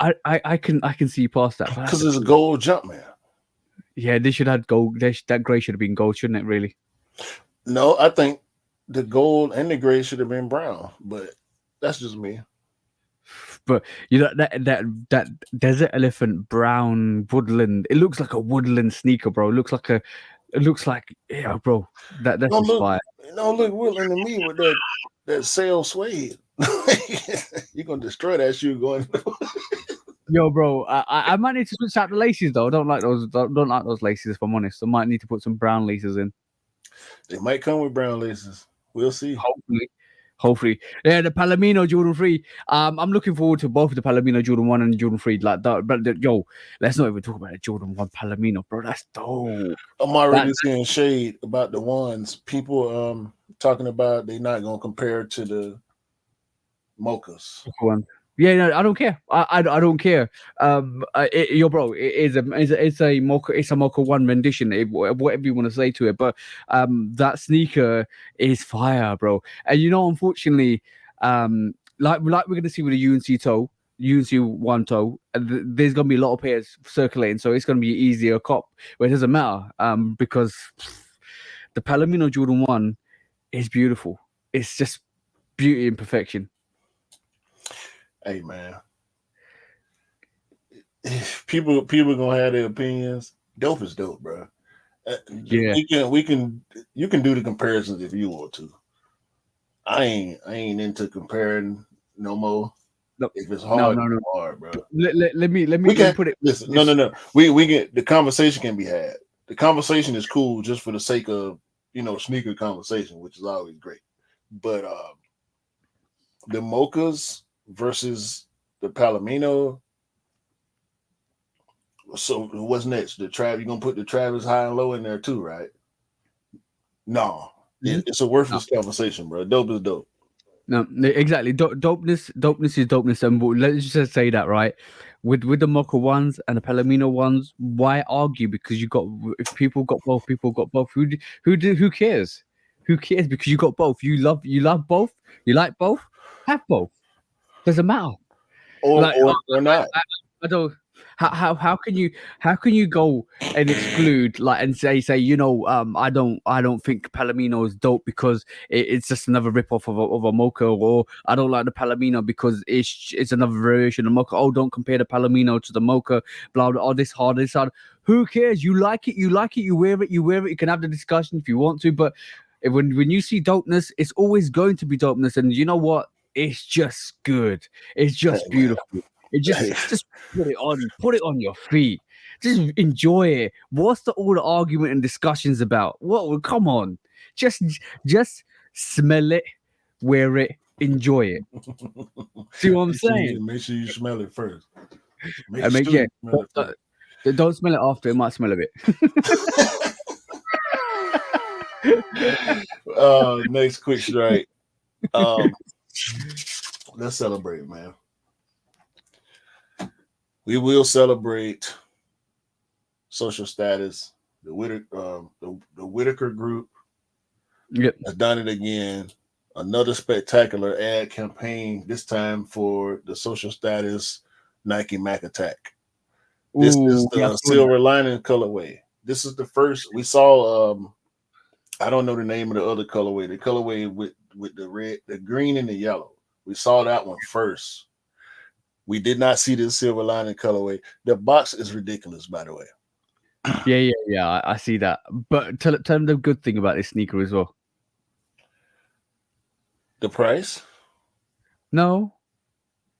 I can see past that. Because it's a gold jump, man. Yeah, they should have gold. That gray should have been gold, shouldn't it? Really? No, I think the gold and the gray should have been brown, but that's just me. But you know that desert elephant brown woodland. It looks like a woodland sneaker, bro. It looks like yeah, bro. That's just fire. Look woodland to me with that sail suede. You're gonna destroy that shoe going. Yo, bro, I might need to switch out the laces though. I don't like those laces. If I'm honest, I might need to put some brown laces in. They might come with brown laces. We'll see. Hopefully. Yeah, the Palomino Jordan 3. I'm looking forward to both the Palomino Jordan 1 and the Jordan 3. Like that, but yo, let's not even talk about the Jordan 1 Palomino, bro. That's dope. I'm already seeing shade about the ones. People talking about they're not gonna compare it to the mochas. Yeah, no, I don't care. I don't care. Yo, bro, it's a Mocha 1 rendition. Whatever you want to say to it, but that sneaker is fire, bro. And you know, unfortunately, like we're gonna see with the UNC 1 toe, there's gonna be a lot of pairs circulating, so it's gonna be easier cop. But it doesn't matter, because the Palomino Jordan 1 is beautiful. It's just beauty and perfection. Hey man, people gonna have their opinions. Dope is dope, bro. Yeah, you can do the comparisons if you want to. I ain't into comparing no more. No, if it's hard, no. it's hard, bro. Let me put it. Listen, no. We get the conversation can be had. The conversation is cool just for the sake of sneaker conversation, which is always great. But the mochas versus the Palomino. So what's next? You're gonna put the Travis high and low in there too, right? No, it's a worthless conversation, bro. Dope is dope. No, exactly. Dopeness is dopeness, and let's just say that, right? With the Mocha ones and the Palomino ones, why argue? Because if people got both, people got both. Who cares? Who cares? Because you got both. You love both. You like both. Have both. Doesn't matter. Or not. I don't. How can you go and exclude and say I don't think Palomino is dope because it's just another ripoff of a Mocha, or I don't like the Palomino because it's another variation of Mocha. Oh, don't compare the Palomino to the Mocha. Blah blah. All this hard. Who cares? You like it. You wear it. You can have the discussion if you want to, but when you see dopeness, it's always going to be dopeness, and you know what? It's just good. It's just beautiful. It just put it on your feet. Just enjoy it. What's all the argument and discussions about? What? Come on, just smell it, wear it, enjoy it. See what I'm saying? Make sure you smell it first. Don't smell it after. It might smell a bit. Next quick strike. Let's celebrate, man. We will celebrate social status. The Whitaker group has done it again. Another spectacular ad campaign, this time for the social status Nike Mac Attack. This is the silver lining colorway. This is the first we saw. I don't know the name of the other colorway. The colorway with the red, the green, and the yellow. We saw that one first. We did not see this silver lining colorway. The box is ridiculous, by the way. Yeah. I see that. But tell them the good thing about this sneaker as well. The price? No.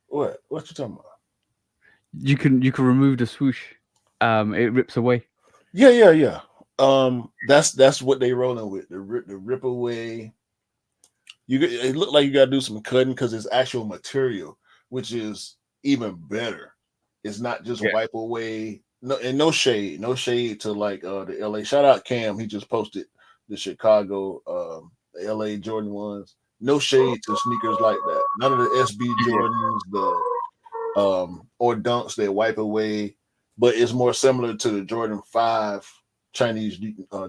What you talking about? You can remove the swoosh. It rips away. Yeah. That's what they rolling with. The rip away. It looked like you gotta do some cutting because it's actual material, which is even better. It's not just wipe away. No shade to the LA. Shout out Cam. He just posted the Chicago, the LA Jordan ones. No shade to sneakers like that. None of the SB Jordans, the or dunks they wipe away, but it's more similar to the Jordan 5 Chinese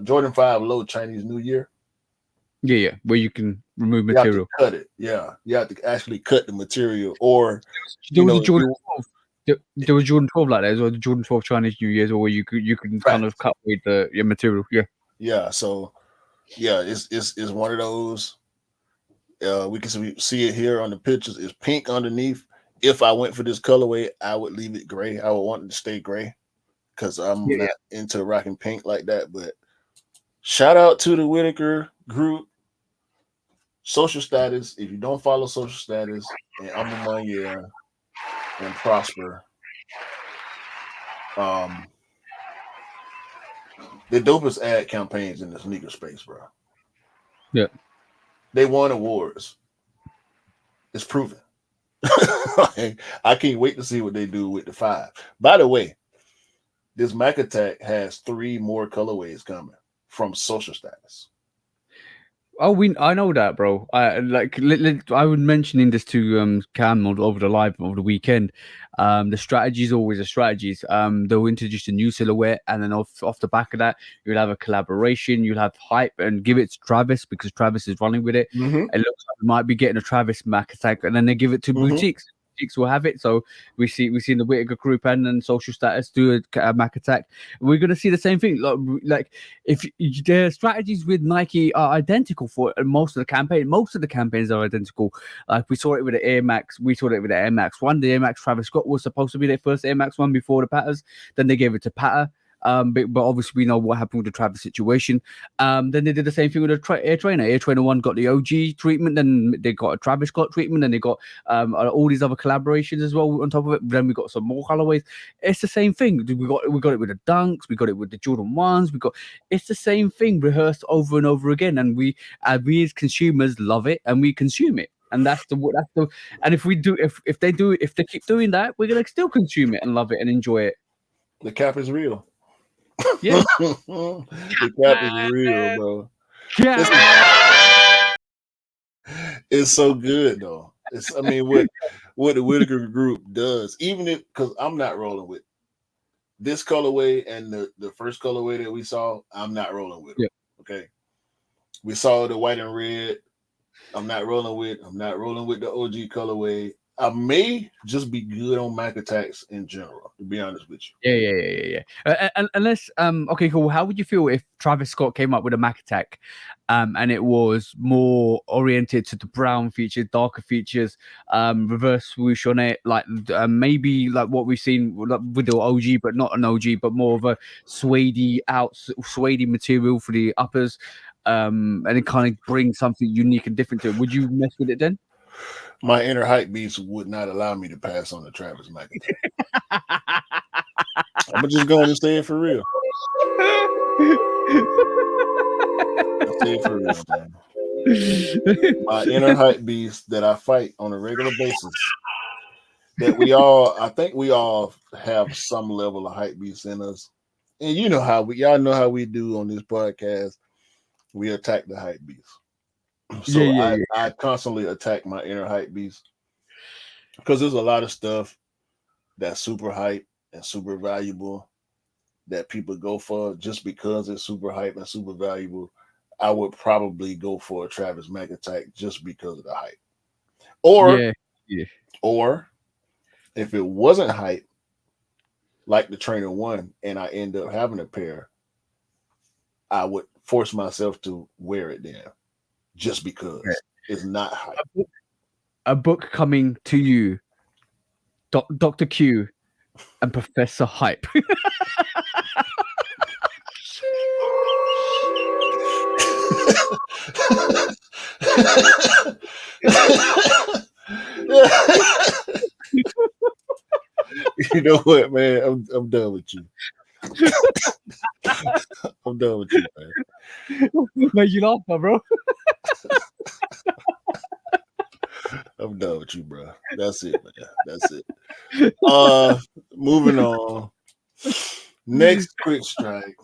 Jordan 5 low Chinese New Year. Yeah, where you can remove You have to material. cut it. Yeah, you have to actually cut the material, or There was a if Jordan you 12. There was Jordan 12 like that as well. The Jordan 12 Chinese New Year's, or where you can kind of cut away the your material. Yeah, so yeah, it's one of those. We can see it here on the pictures. It's pink underneath. If I went for this colorway, I would leave it gray. I would want it to stay gray because I'm not into rocking pink like that. But shout out to the Whitaker group. Social Status. If you don't follow Social Status and I'm a Monyear and Prosper, the dopest ad campaigns in the sneaker space, bro. Yeah. They won awards. It's proven. I can't wait to see what they do with the 5. By the way, this Mac Attack has 3 more colorways coming from Social Status. Oh, I know that, bro. I was mentioning this to Cam over the live over the weekend. The strategy is always a strategies. They'll introduce a new silhouette, and then off the back of that, you'll have a collaboration. You'll have hype, and give it to Travis because Travis is running with it. Mm-hmm. It looks like we might be getting a Travis Mac Attack, and then they give it to boutiques. Boutiques will have it. So we see the Whitaker group and then Social Status do a Mac Attack. We're gonna see the same thing. Like if their strategies with Nike are identical for most of the campaign. Most of the campaigns are identical. Like we saw it with the Air Max. We saw it with the Air Max 1. The Air Max Travis Scott was supposed to be their first Air Max 1 before the Patters. Then they gave it to Patter. But obviously we know what happened with the Travis situation. Then they did the same thing with the Air Trainer. Air Trainer 1 got the OG treatment. Then they got a Travis Scott treatment. Then they got all these other collaborations as well on top of it. Then we got some more colorways. It's the same thing. We got it with the Dunks. We got it with the Jordan 1s. It's the same thing rehearsed over and over again. And we as consumers love it and we consume it. And that's the and if they keep doing that, we're gonna still consume it and love it and enjoy it. The cap is real. Yeah. The cap is real, bro. Yeah. It's so good though. I mean, what the Whitaker group does, even if because I'm not rolling with this colorway and the first colorway that we saw, I'm not rolling with them. Okay. We saw the white and red. I'm not rolling with the OG colorway. I may just be good on Mac Attacks in general, to be honest with you. Yeah. Unless okay, cool. How would you feel if Travis Scott came up with a Mac Attack, and it was more oriented to the brown features, darker features, reverse swoosh on it, like maybe like what we've seen with the OG, but not an OG, but more of a suede material for the uppers, and it kind of brings something unique and different to it. Would you mess with it then? My inner hype beast would not allow me to pass on the Travis Mac Attack. I'm just going to say it for real. I'll say it for real, man. My inner hype beast that I fight on a regular basis. I think we all have some level of hype beast in us. And you know y'all know how we do on this podcast. We attack the hype beast. So I constantly attack my inner hype beast because there's a lot of stuff that's super hype and super valuable that people go for just because it's super hype and super valuable. I would probably go for a Travis Mac Attack just because of the hype. Or if it wasn't hype, like the Trainer 1, and I end up having a pair, I would force myself to wear it then. Just because it's not hype. A book coming to you, Dr. Q and Professor Hype. You know what, man? I'm done with you. I'm done with you, man. Made you laugh, bro. I'm done with you, bro. That's it, man. That's it. Moving on. Next quick strike.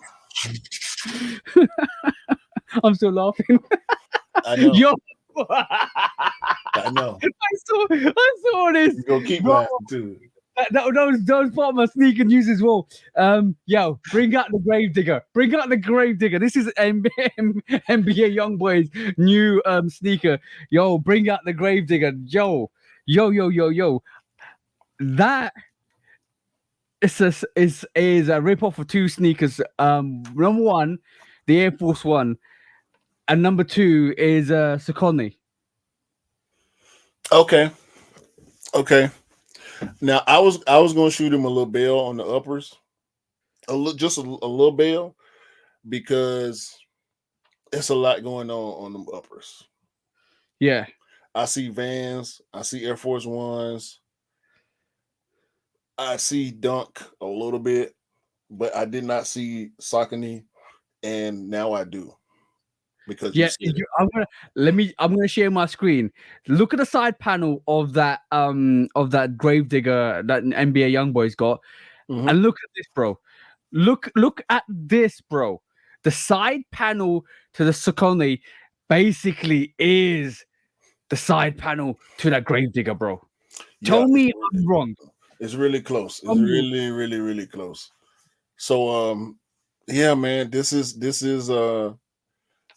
I'm still laughing. I know. Yo. I know. I saw this. You're gonna keep laughing too. That was part of my sneaker news as well. Yo, bring out the Gravedigger. Bring out the Gravedigger. This is NBA YoungBoy's new sneaker. Yo, bring out the Gravedigger. Yo. That is a rip off of two sneakers. Number one, the Air Force One, and number two is Saucony. Okay. Now I was going to shoot him a little bail on the uppers, a little bail, because it's a lot going on them uppers. Yeah, I see Vans, I see Air Force Ones, I see Dunk a little bit, but I did not see Saucony, and now I do. Because I'm gonna share my screen. Look at the side panel of that Gravedigger that NBA YoungBoy's got, and look at this, bro. Look at this, bro. The side panel to the Saucony basically is the side panel to that Gravedigger, bro. Tell me if I'm wrong. It's really close. It's really close. So yeah, man, this is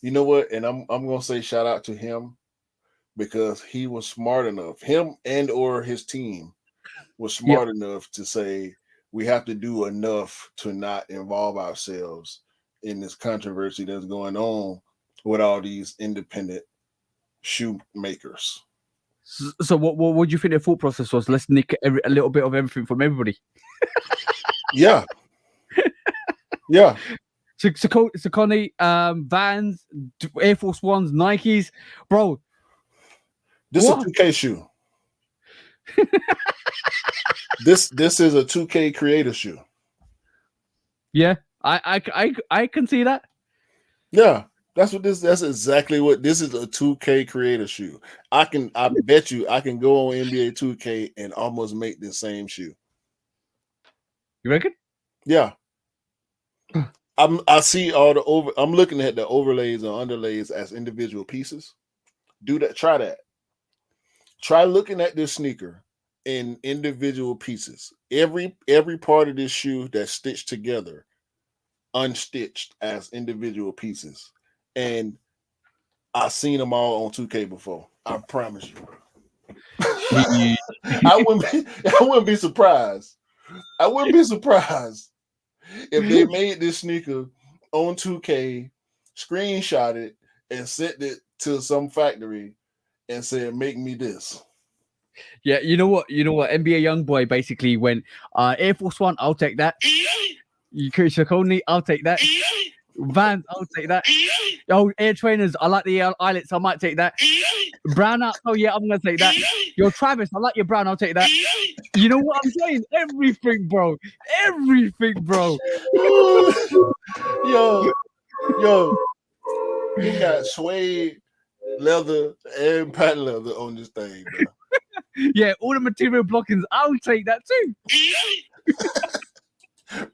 you know what? And I'm gonna say shout out to him, because he was smart enough. Him and or his team was smart enough to say we have to do enough to not involve ourselves in this controversy that's going on with all these independent shoemakers. So what do you think their thought process was? Let's nick a little bit of everything from everybody. Yeah. Saucony, Vans, Air Force Ones, Nikes, bro. This is a 2K shoe. This is a 2K creator shoe. Yeah, I can see that. Yeah, that's exactly what this is, a 2K creator shoe. I bet you I can go on NBA 2K and almost make the same shoe. You reckon? Yeah. I see all I'm looking at the overlays and underlays as individual pieces. Do that. Try that. Try looking at this sneaker in individual pieces. Every part of this shoe that's stitched together, unstitched as individual pieces. And I've seen them all on 2K before. I promise you. I wouldn't be surprised. I wouldn't be surprised if they made this sneaker on 2K, screenshot it, and sent it to some factory and said, "Make me this." Yeah, you know what? NBA YoungBoy basically went, Air Force One, I'll take that. Saucony, I'll take that. Vans, I'll take that. Oh, Air Trainers, I like the eyelets, I might take that. Brown out, oh yeah, I'm gonna take that. Yo, Travis, I like your brown, I'll take that. You know what I'm saying? Everything, bro. Yo, you got suede, leather, and patent leather on this thing, bro. Yeah, all the material blockings, I'll take that too.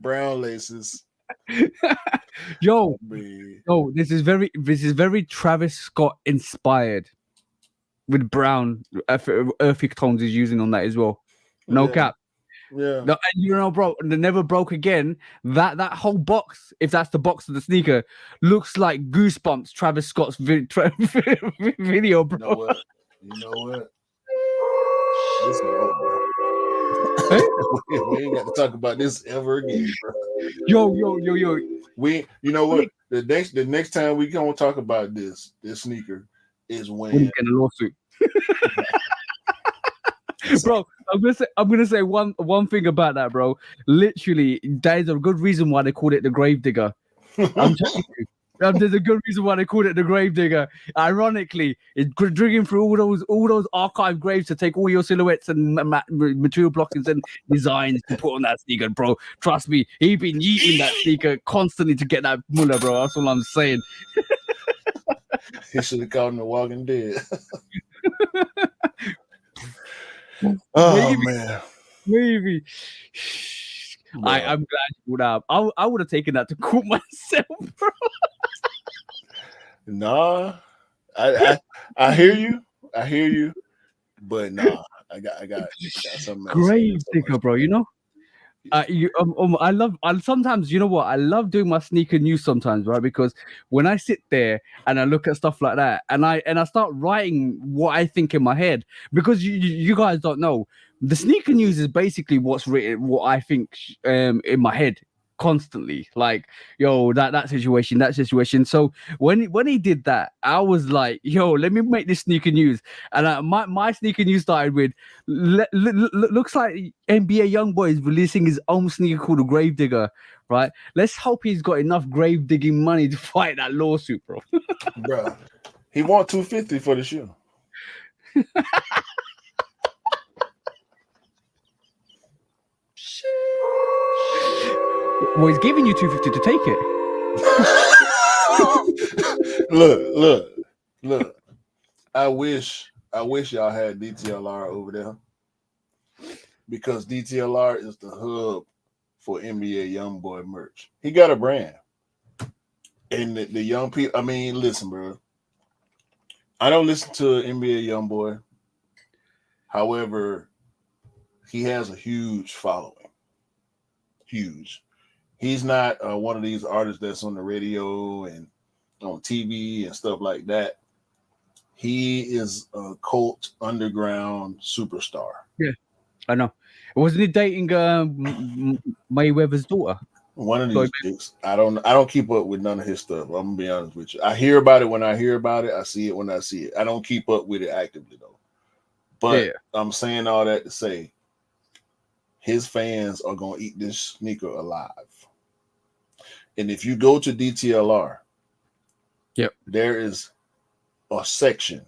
Brown laces. Yo, this is very Travis Scott inspired, with brown earthy tones he's using on that as well. No cap. Yeah. No, and you know, bro, they never broke again. That whole box, if that's the box of the sneaker, looks like Goosebumps, Travis Scott's video, bro. You know what? This is over. We ain't got to talk about this ever again, bro. Yo. You know what? The next time we gonna talk about this sneaker is when we get a lawsuit. Bro, I'm gonna say one thing about that, bro. Literally, that is a good reason why they called it the Gravedigger. I'm telling you. There's a good reason why they called it the Gravedigger. Ironically, it's digging through all those archive graves to take all your silhouettes and material blockings and designs to put on that sneaker, bro. Trust me, he been yeeting that sneaker constantly to get that mullah, bro. That's all I'm saying. He should have called him the Walking Dead. Oh man, maybe. I'm glad you would have. I would have taken that to cool myself, bro. Nah, I hear you, but nah, I got something else. Grave digger, bro. You know. I sometimes, you know what, I love doing my sneaker news sometimes, right? Because when I sit there and I look at stuff like that, and I start writing what I think in my head, because you guys don't know, the sneaker news is basically what's written, what I think in my head constantly, like, yo, that situation. So when he did that, I was like, yo, let me make this sneaker news. And my sneaker news started with looks like NBA YoungBoy is releasing his own sneaker called the Gravedigger, right? Let's hope he's got enough grave digging money to fight that lawsuit, bro. Bro, he want $250 for the shoe. Well, he's giving you $250 to take it. Look. I wish y'all had DTLR over there, because DTLR is the hub for NBA YoungBoy merch. He got a brand, and the young people. I mean, listen, bro. I don't listen to NBA YoungBoy. However, he has a huge following. Huge. He's not one of these artists that's on the radio and on TV and stuff like that. He is a cult underground superstar. Yeah, I know. Wasn't he dating Mayweather's daughter? One of these chicks. I don't keep up with none of his stuff. I'm gonna be honest with you. I hear about it when I hear about it. I see it when I see it. I don't keep up with it actively though. But yeah. I'm saying all that to say, his fans are gonna eat this sneaker alive. And if you go to DTLR, yep, there is a section.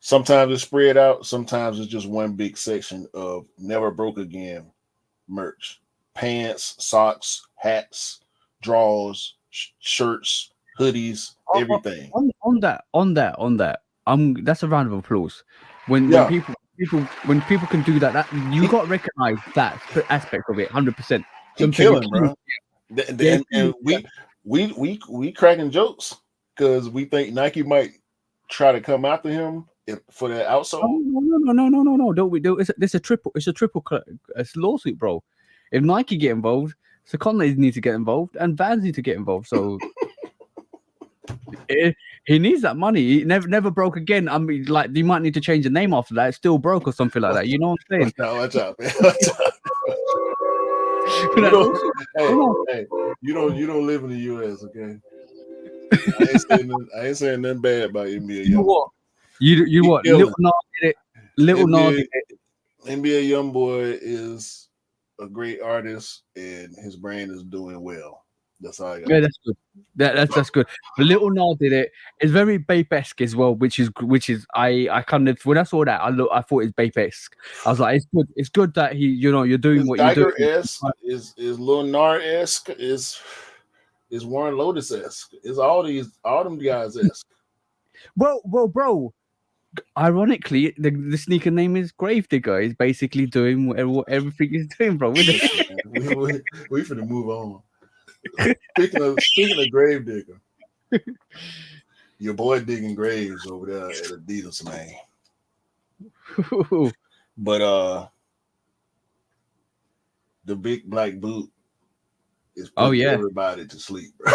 Sometimes it's spread out. Sometimes it's just one big section of Never Broke Again merch: pants, socks, hats, drawers, shirts, hoodies, everything. On that. That's a round of applause. When people can do that, you got to recognize that aspect of it. 100%. He's killing, bro. And we cracking jokes because we think Nike might try to come after him for that outsole. No. Don't we do? It's a triple lawsuit, bro. If Nike get involved, Saucony needs to get involved, and Vans need to get involved. So he needs that money. He never broke again. I mean, like, you might need to change the name after that. It's still broke or something like that. You know what I'm saying? Watch out, man. Watch out. You don't live in the US, okay? I ain't saying nothing bad about NBA. You what? You what? Little Nas did it. Nas did it. NBA YoungBoy is a great artist, and his brand is doing well. That's all I got. Yeah, that's good. That's good. But Little Nas did it. It's very Bape-esque as well, which is I kind of, when I saw that, I thought it's Bape-esque. I was like, it's good that you're doing what you're doing. Tiger-esque, is Lil Nas-esque, is Warren Lotus-esque. Is all them guys-esque. Well, bro. Ironically, the sneaker name is Gravedigger. He's basically doing what everything he's doing, bro. we finna move on. Speaking of Gravedigger, your boy digging graves over there at Adidas, man. But the big black boot is putting everybody to sleep, bro.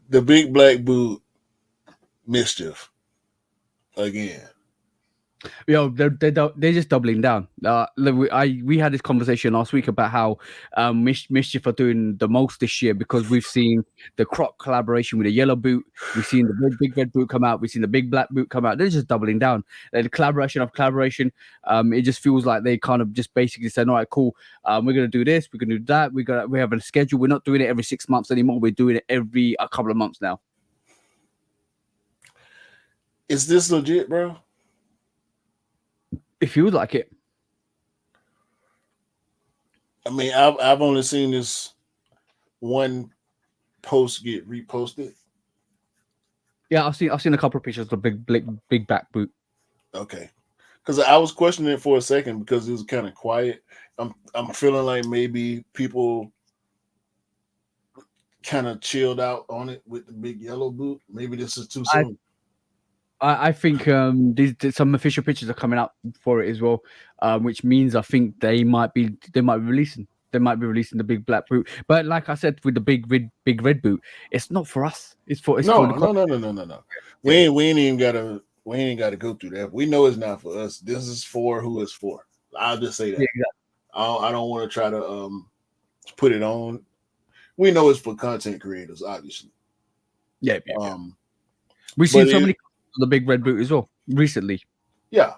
The big black boot mischief again. Yo, they're just doubling down. We had this conversation last week about how Mischief are doing the most this year, because we've seen the Croc collaboration with the yellow boot, we've seen the big red boot come out, we've seen the big black boot come out. They're just doubling down. The collaboration of collaboration. It just feels like they kind of just basically said, all right, cool. We're gonna do this. We're gonna do that. We have a schedule. We're not doing it every 6 months anymore. We're doing it every a couple of months now. Is this legit, bro? It feels like it. I mean, I've only seen this one post get reposted. Yeah, I've seen a couple of pictures of the big back boot. Okay, because I was questioning it for a second because it was kind of quiet. I'm feeling like maybe people kind of chilled out on it with the big yellow boot. Maybe this is too soon. I think some official pictures are coming out for it as well, which means I think they might be releasing the big black boot. But like I said, with the big red boot, it's not for us. It's for No. We ain't even gotta go through that. We know it's not for us. This is for who it's for. I'll just say that. Yeah, exactly. I don't want to try to put it on. We know it's for content creators, obviously. Yeah. We've seen so many of the big red boot as well recently. Yeah.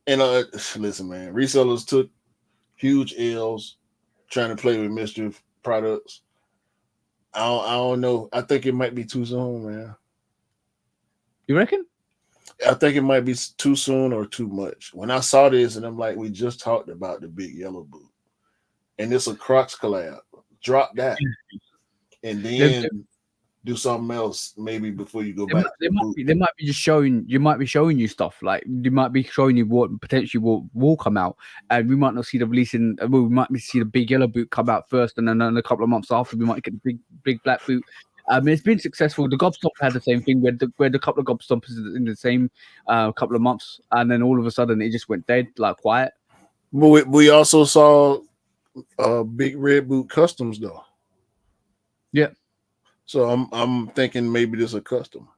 And listen, man, resellers took huge L's trying to play with Mischief products. I don't know. I think it might be too soon, man. You reckon? I think it might be too soon or too much. When I saw this, and I'm like, we just talked about the big yellow boot, and it's a Crocs collab. Drop that, and then do something else maybe before you go back. They might be just showing you stuff. Like they might be showing you what potentially will come out, and we might not see the releasing. We might see the big yellow boot come out first, and then a couple of months after, we might get the big black boot. It's been successful. The Gobstomp had the same thing, where the couple of Gobstompers in the same couple of months, and then all of a sudden it just went dead, like quiet. But we also saw big red boot customs though. Yeah. So I'm thinking maybe this is a custom.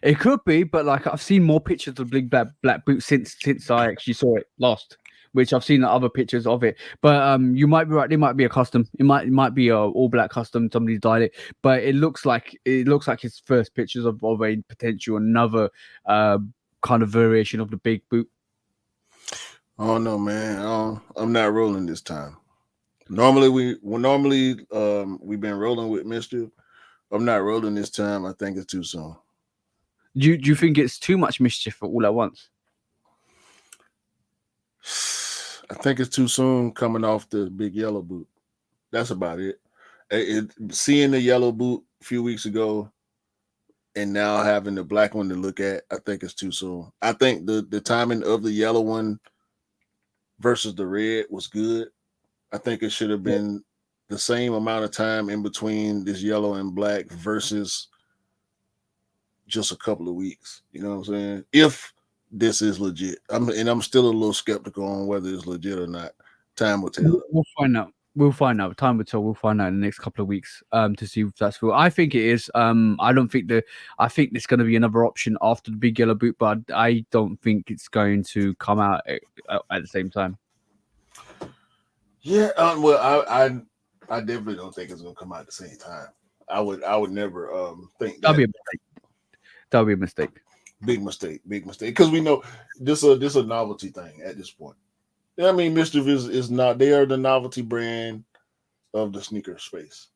It could be, but like I've seen more pictures of big black boot since I actually saw it last, which I've seen other pictures of it. But you might be right. It might be a custom. It might be a all black custom. Somebody's dyed it, but it looks like his first pictures of a potential another kind of variation of the big boot. Oh no, man! I'm not rolling this time. Normally we've been rolling with Mischief. I'm not rolling this time. I think it's too soon. Do you think it's too much Mischief all at once? I think it's too soon coming off the big yellow boot. That's about it. Seeing the yellow boot a few weeks ago and now having the black one to look at, I think it's too soon. I think the timing of the yellow one versus the red was good. I think it should have been the same amount of time in between this yellow and black versus just a couple of weeks. You know what I'm saying? If this is legit, I'm still a little skeptical on whether it's legit or not. Time will tell. We'll find out. Time will tell. We'll find out in the next couple of weeks to see if that's real. I think it is. I think there's going to be another option after the big yellow boot, but I don't think it's going to come out at the same time. Yeah, well, I definitely don't think it's gonna come out at the same time. I would never think that'd be a mistake. That would be a mistake. Big mistake. Because we know this a novelty thing at this point. I mean, Mischief is not. They are the novelty brand of the sneaker space.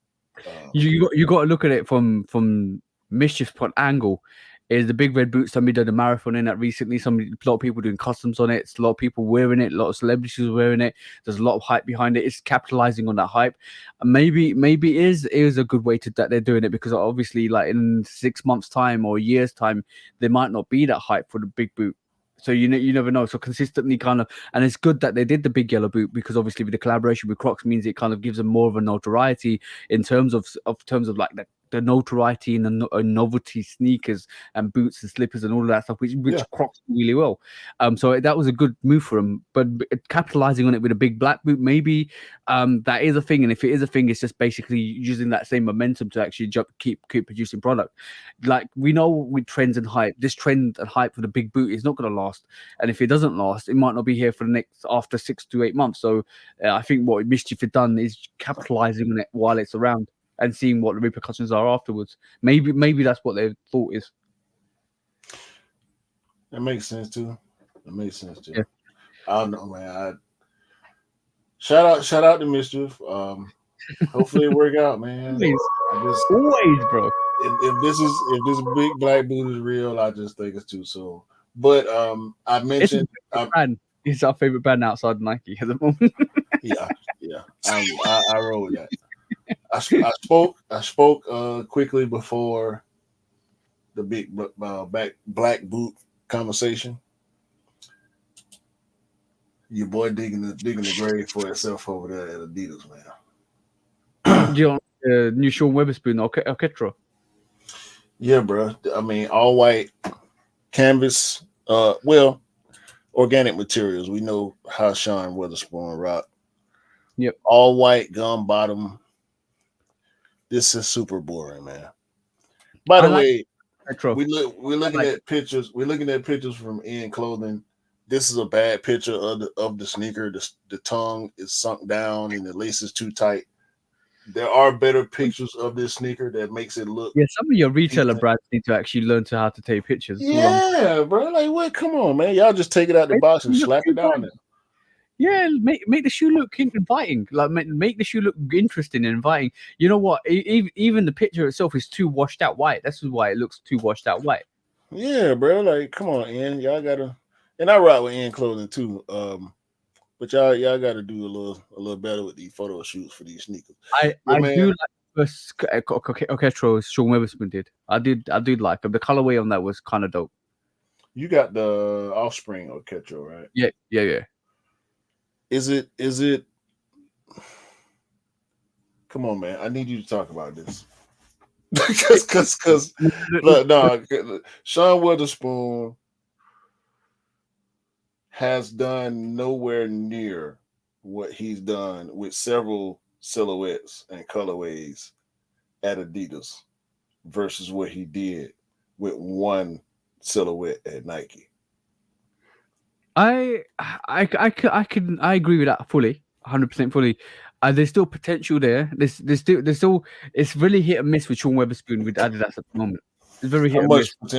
You got to look at it from Mischief's point angle. Is the big red boot? Somebody did a marathon in that recently. A lot of people doing customs on it. A lot of people wearing it. A lot of celebrities wearing it. There's a lot of hype behind it. It's capitalizing on that hype. Maybe it is a good way that they're doing it, because obviously, like in 6 months' time or a year's time, there might not be that hype for the big boot. So you never know. So consistently kind of, and it's good that they did the big yellow boot, because obviously with the collaboration with Crocs means it kind of gives them more of a notoriety in terms of like the notoriety and the novelty sneakers and boots and slippers and all of that stuff, which Crocs do really well. So that was a good move for them. But capitalizing on it with a big black boot, maybe that is a thing. And if it is a thing, it's just basically using that same momentum to actually keep producing product. Like we know with trends and hype, this trend and hype for the big boot is not going to last. And if it doesn't last, it might not be here for the next after 6 to 8 months. So I think what Mischief has done is capitalizing on it while it's around and seeing what the repercussions are afterwards. Maybe that's what their thought is. That makes sense too. Yeah. I don't know, man. Shout out to Mischief. Hopefully it work out, man. Always, bro. If this big black boot is real, I just think it's too soon. But I mentioned it's our favorite band outside Nike at the moment. yeah. I roll with that. I spoke quickly before the big black boot conversation. Your boy digging the grave for itself over there at Adidas, man. Do you know new Sean Weatherspoon or Ketra? Yeah, bro. I mean, all white canvas. Well, organic materials. We know how Sean Witherspoon rock. Yep. All white gum bottom. This is super boring, man. By I the like way, retro. we're I looking like at pictures. We're looking at pictures from Ian Clothing. This is a bad picture of the sneaker. The tongue is sunk down and the lace is too tight. There are better pictures of this sneaker that makes it look Yeah, some of your retailer decent. brands need to actually learn to how to take pictures. That's all I'm Yeah, bro. Like what? Come on, man. Y'all just take it out the box and saying. slap it down there. Yeah, make the shoe look inviting. Like make the shoe look interesting and inviting. You know what? Even the picture itself is too washed out white. That's why it looks too washed out white. Yeah, bro. Like, come on, Ian. Y'all gotta, and I rock with Ian Clothing too. But y'all gotta do a little better with these photo shoots for these sneakers. But I do man, like the first Orchestral Sean Weatherspoon did. I did like them. The colorway on that was kind of dope. you got the Offspring or Ketro, right? Yeah. Is it? Come on, man. I need you to talk about this. Because look, no, Sean Witherspoon has done nowhere near what he's done with several silhouettes and colorways at Adidas versus what he did with one silhouette at Nike. I agree with that fully, 100% fully. There's still potential there. There's still it's really hit and miss with Sean Weatherspoon with Adidas at the moment. It's very How hit and much? miss.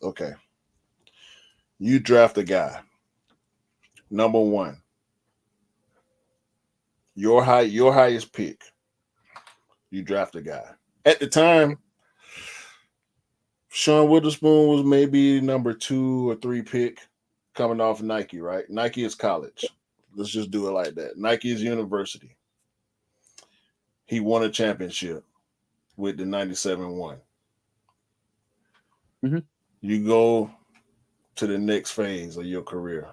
Okay. You draft a guy. Number one, your highest pick. You draft a guy. At the time, Sean Witherspoon was maybe number 2 or 3 pick coming off Nike, right? Nike is college. Let's just do it like that. Nike is university. He won a championship with the 97 one. Mm-hmm. You go to the next phase of your career,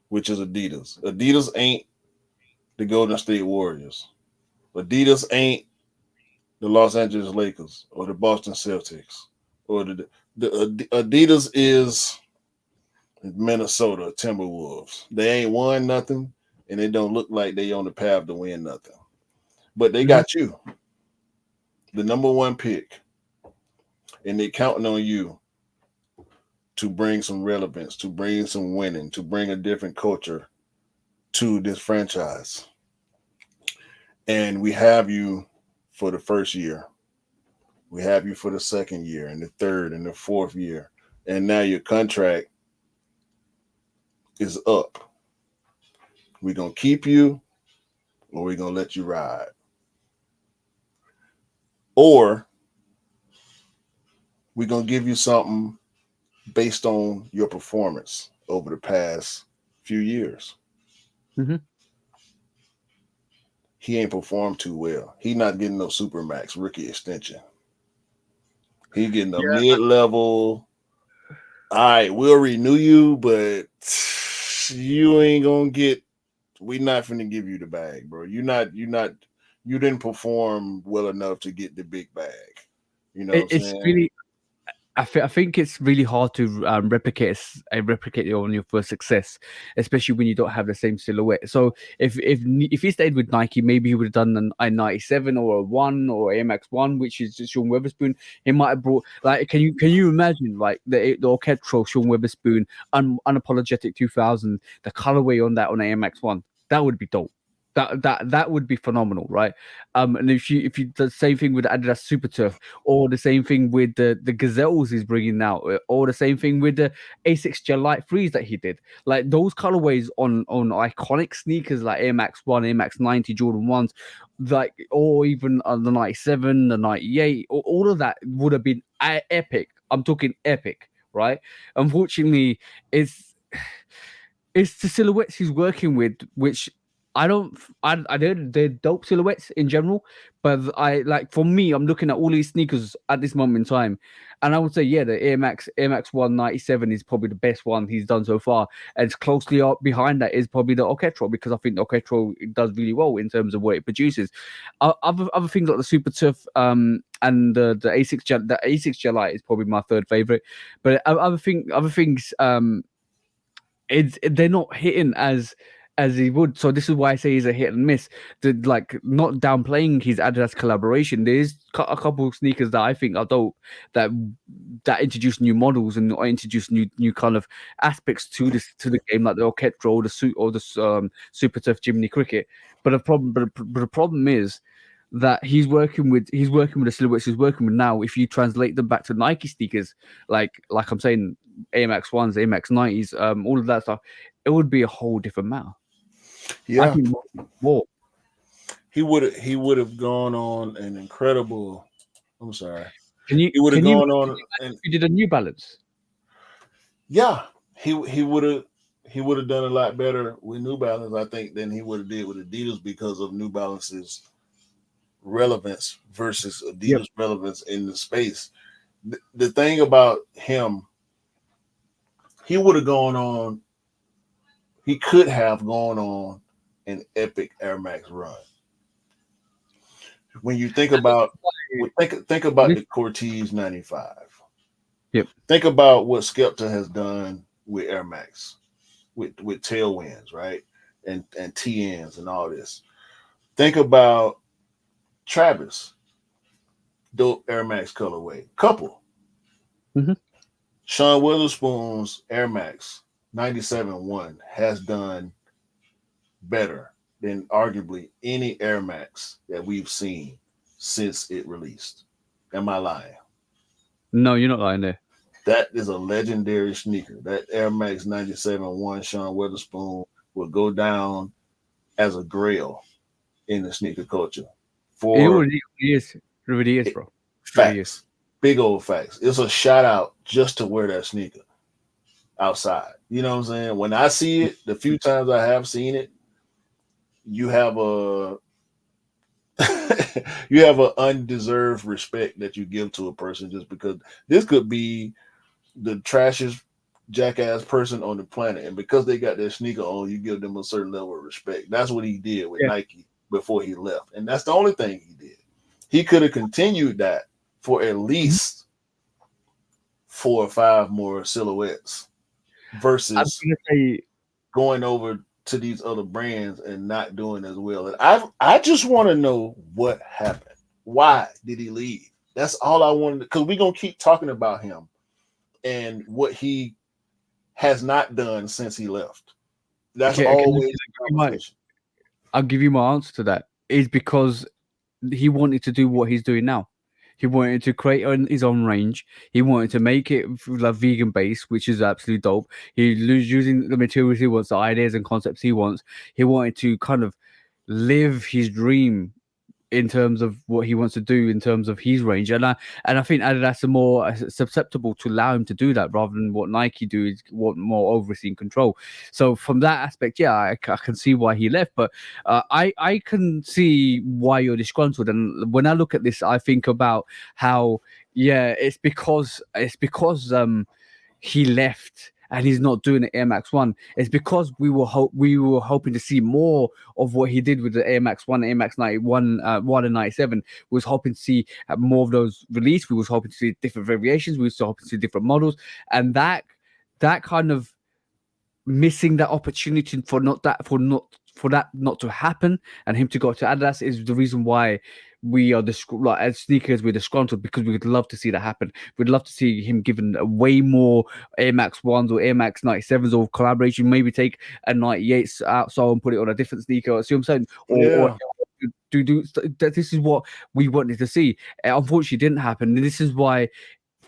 which is Adidas. Adidas ain't the Golden State Warriors. Adidas ain't the Los Angeles Lakers or the Boston Celtics or the Adidas is Minnesota Timberwolves. They ain't won nothing, and they don't look like they on the path to win nothing. But they got you, the number 1 pick, and they counting on you to bring some relevance, to bring some winning, to bring a different culture to this franchise. And we have you for the first year. We have you for the second year and the third and the fourth year. And now your contract is up. We're going to keep you or we're going to let you ride. Or we're going to give you something based on your performance over the past few years. Mm-hmm. He ain't performed too well. He not getting no Supermax rookie extension. He getting a mid-level. All right, we'll renew you, but you ain't gonna get. We not finna give you the bag, bro. You didn't perform well enough to get the big bag. You know what I'm It's saying? really. I think it's really hard to replicate on your first success, especially when you don't have the same silhouette. So if he stayed with Nike, maybe he would have done an I-97 or a 1 or a MX-1, which is just Sean Weatherspoon. He might have brought like can you imagine like the Orchestral Sean Weatherspoon unapologetic 2000, the colorway on that on a MX-1? That would be dope. That would be phenomenal, right? And if you the same thing with Adidas Super Turf, or the same thing with the Gazelles he's bringing out, or the same thing with the Asics Gel Light Freeze that he did. Like those colorways on iconic sneakers like Air Max 1, Air Max 90, Jordan 1s, like, or even the 97, the 98, all of that would have been epic. I'm talking epic, right? Unfortunately, it's the silhouettes he's working with, which I don't. They're dope silhouettes in general, but for me, I'm looking at all these sneakers at this moment in time, and I would say, yeah, the Air Max 197 is probably the best one he's done so far, and it's closely up behind that is probably the Orchestro, because I think the Orchestro does really well in terms of what it produces. Other things like the Super Tough, and the Asics Gelite is probably my third favorite, but other things, they're not hitting as he would. So this is why I say he's a hit and miss. Like, not downplaying his Adidas collaboration. There's a couple of sneakers that I think are dope, that introduce new models and introduce new kind of aspects to the game, like the Orchestro, the suit, or the Super Tough Jiminy Cricket. But the problem is that he's working with the silhouettes he's working with now. If you translate them back to Nike sneakers, like I'm saying, Air Max 1s, Air Max 90s, all of that stuff, it would be a whole different matter. Yeah, I think more. he would have gone on an incredible. I'm sorry. He would have gone on. And you did a New Balance. Yeah, he would have done a lot better with New Balance, I think, than he would have did with Adidas, because of New Balance's relevance versus Adidas' relevance in the space. The thing about him, he would have gone on. He could have gone on an epic Air Max run. When you think about think about the Cortez 95. Yep. Think about what Skepta has done with Air Max, with tailwinds, right? And TNs and all this. Think about Travis, dope Air Max colorway. Couple. Mm-hmm. Sean Witherspoon's Air Max 97-1 has done better than arguably any Air Max that we've seen since it released. Am I lying? No, you're not lying there. That is a legendary sneaker. That Air Max 97-1 Sean Witherspoon will go down as a grail in the sneaker culture. It really is. It really is, bro. Facts. Really is. Big old facts. It's a shout out just to wear that sneaker outside. You know what I'm saying? When I see it, the few times I have seen it, you have a undeserved respect that you give to a person, just because this could be the trashiest jackass person on the planet, and because they got their sneaker on, you give them a certain level of respect. That's what he did with Nike before he left, and that's the only thing he did. He could have continued that for at least 4 or 5 more silhouettes versus going over to these other brands and not doing as well. And I just want to know what happened. Why did he leave? That's all I wanted, because we're going to keep talking about him and what he has not done since he left. That's always a conversation. I'll give you my answer to that. Is because he wanted to do what he's doing now. He wanted to create his own range. He wanted to make it like vegan based, which is absolutely dope. He's using the materials he wants, the ideas and concepts he wants. He wanted to kind of live his dream in terms of what he wants to do in terms of his range, and I think Adidas are more susceptible to allow him to do that, rather than what Nike do is want more overseeing control. So from that aspect, yeah, I can see why he left, but I can see why you're disgruntled. And when I look at this, I think about how it's because he left and he's not doing the Air Max 1. It's because we were hoping to see more of what he did with the Air Max 1, Air Max 91, 1 and 97. We was hoping to see more of those released. We was hoping to see different variations. We was hoping to see different models. And that kind of missing that opportunity for that not to happen, and him to go to Adidas, is the reason why we are as sneakers, we're disgruntled, because we would love to see that happen. We'd love to see him given way more Air Max 1s or Air Max 97s or collaboration. Maybe take a 98 outsole and put it on a different sneaker. See what I'm saying? Or do this is what we wanted to see. It unfortunately didn't happen. And this is why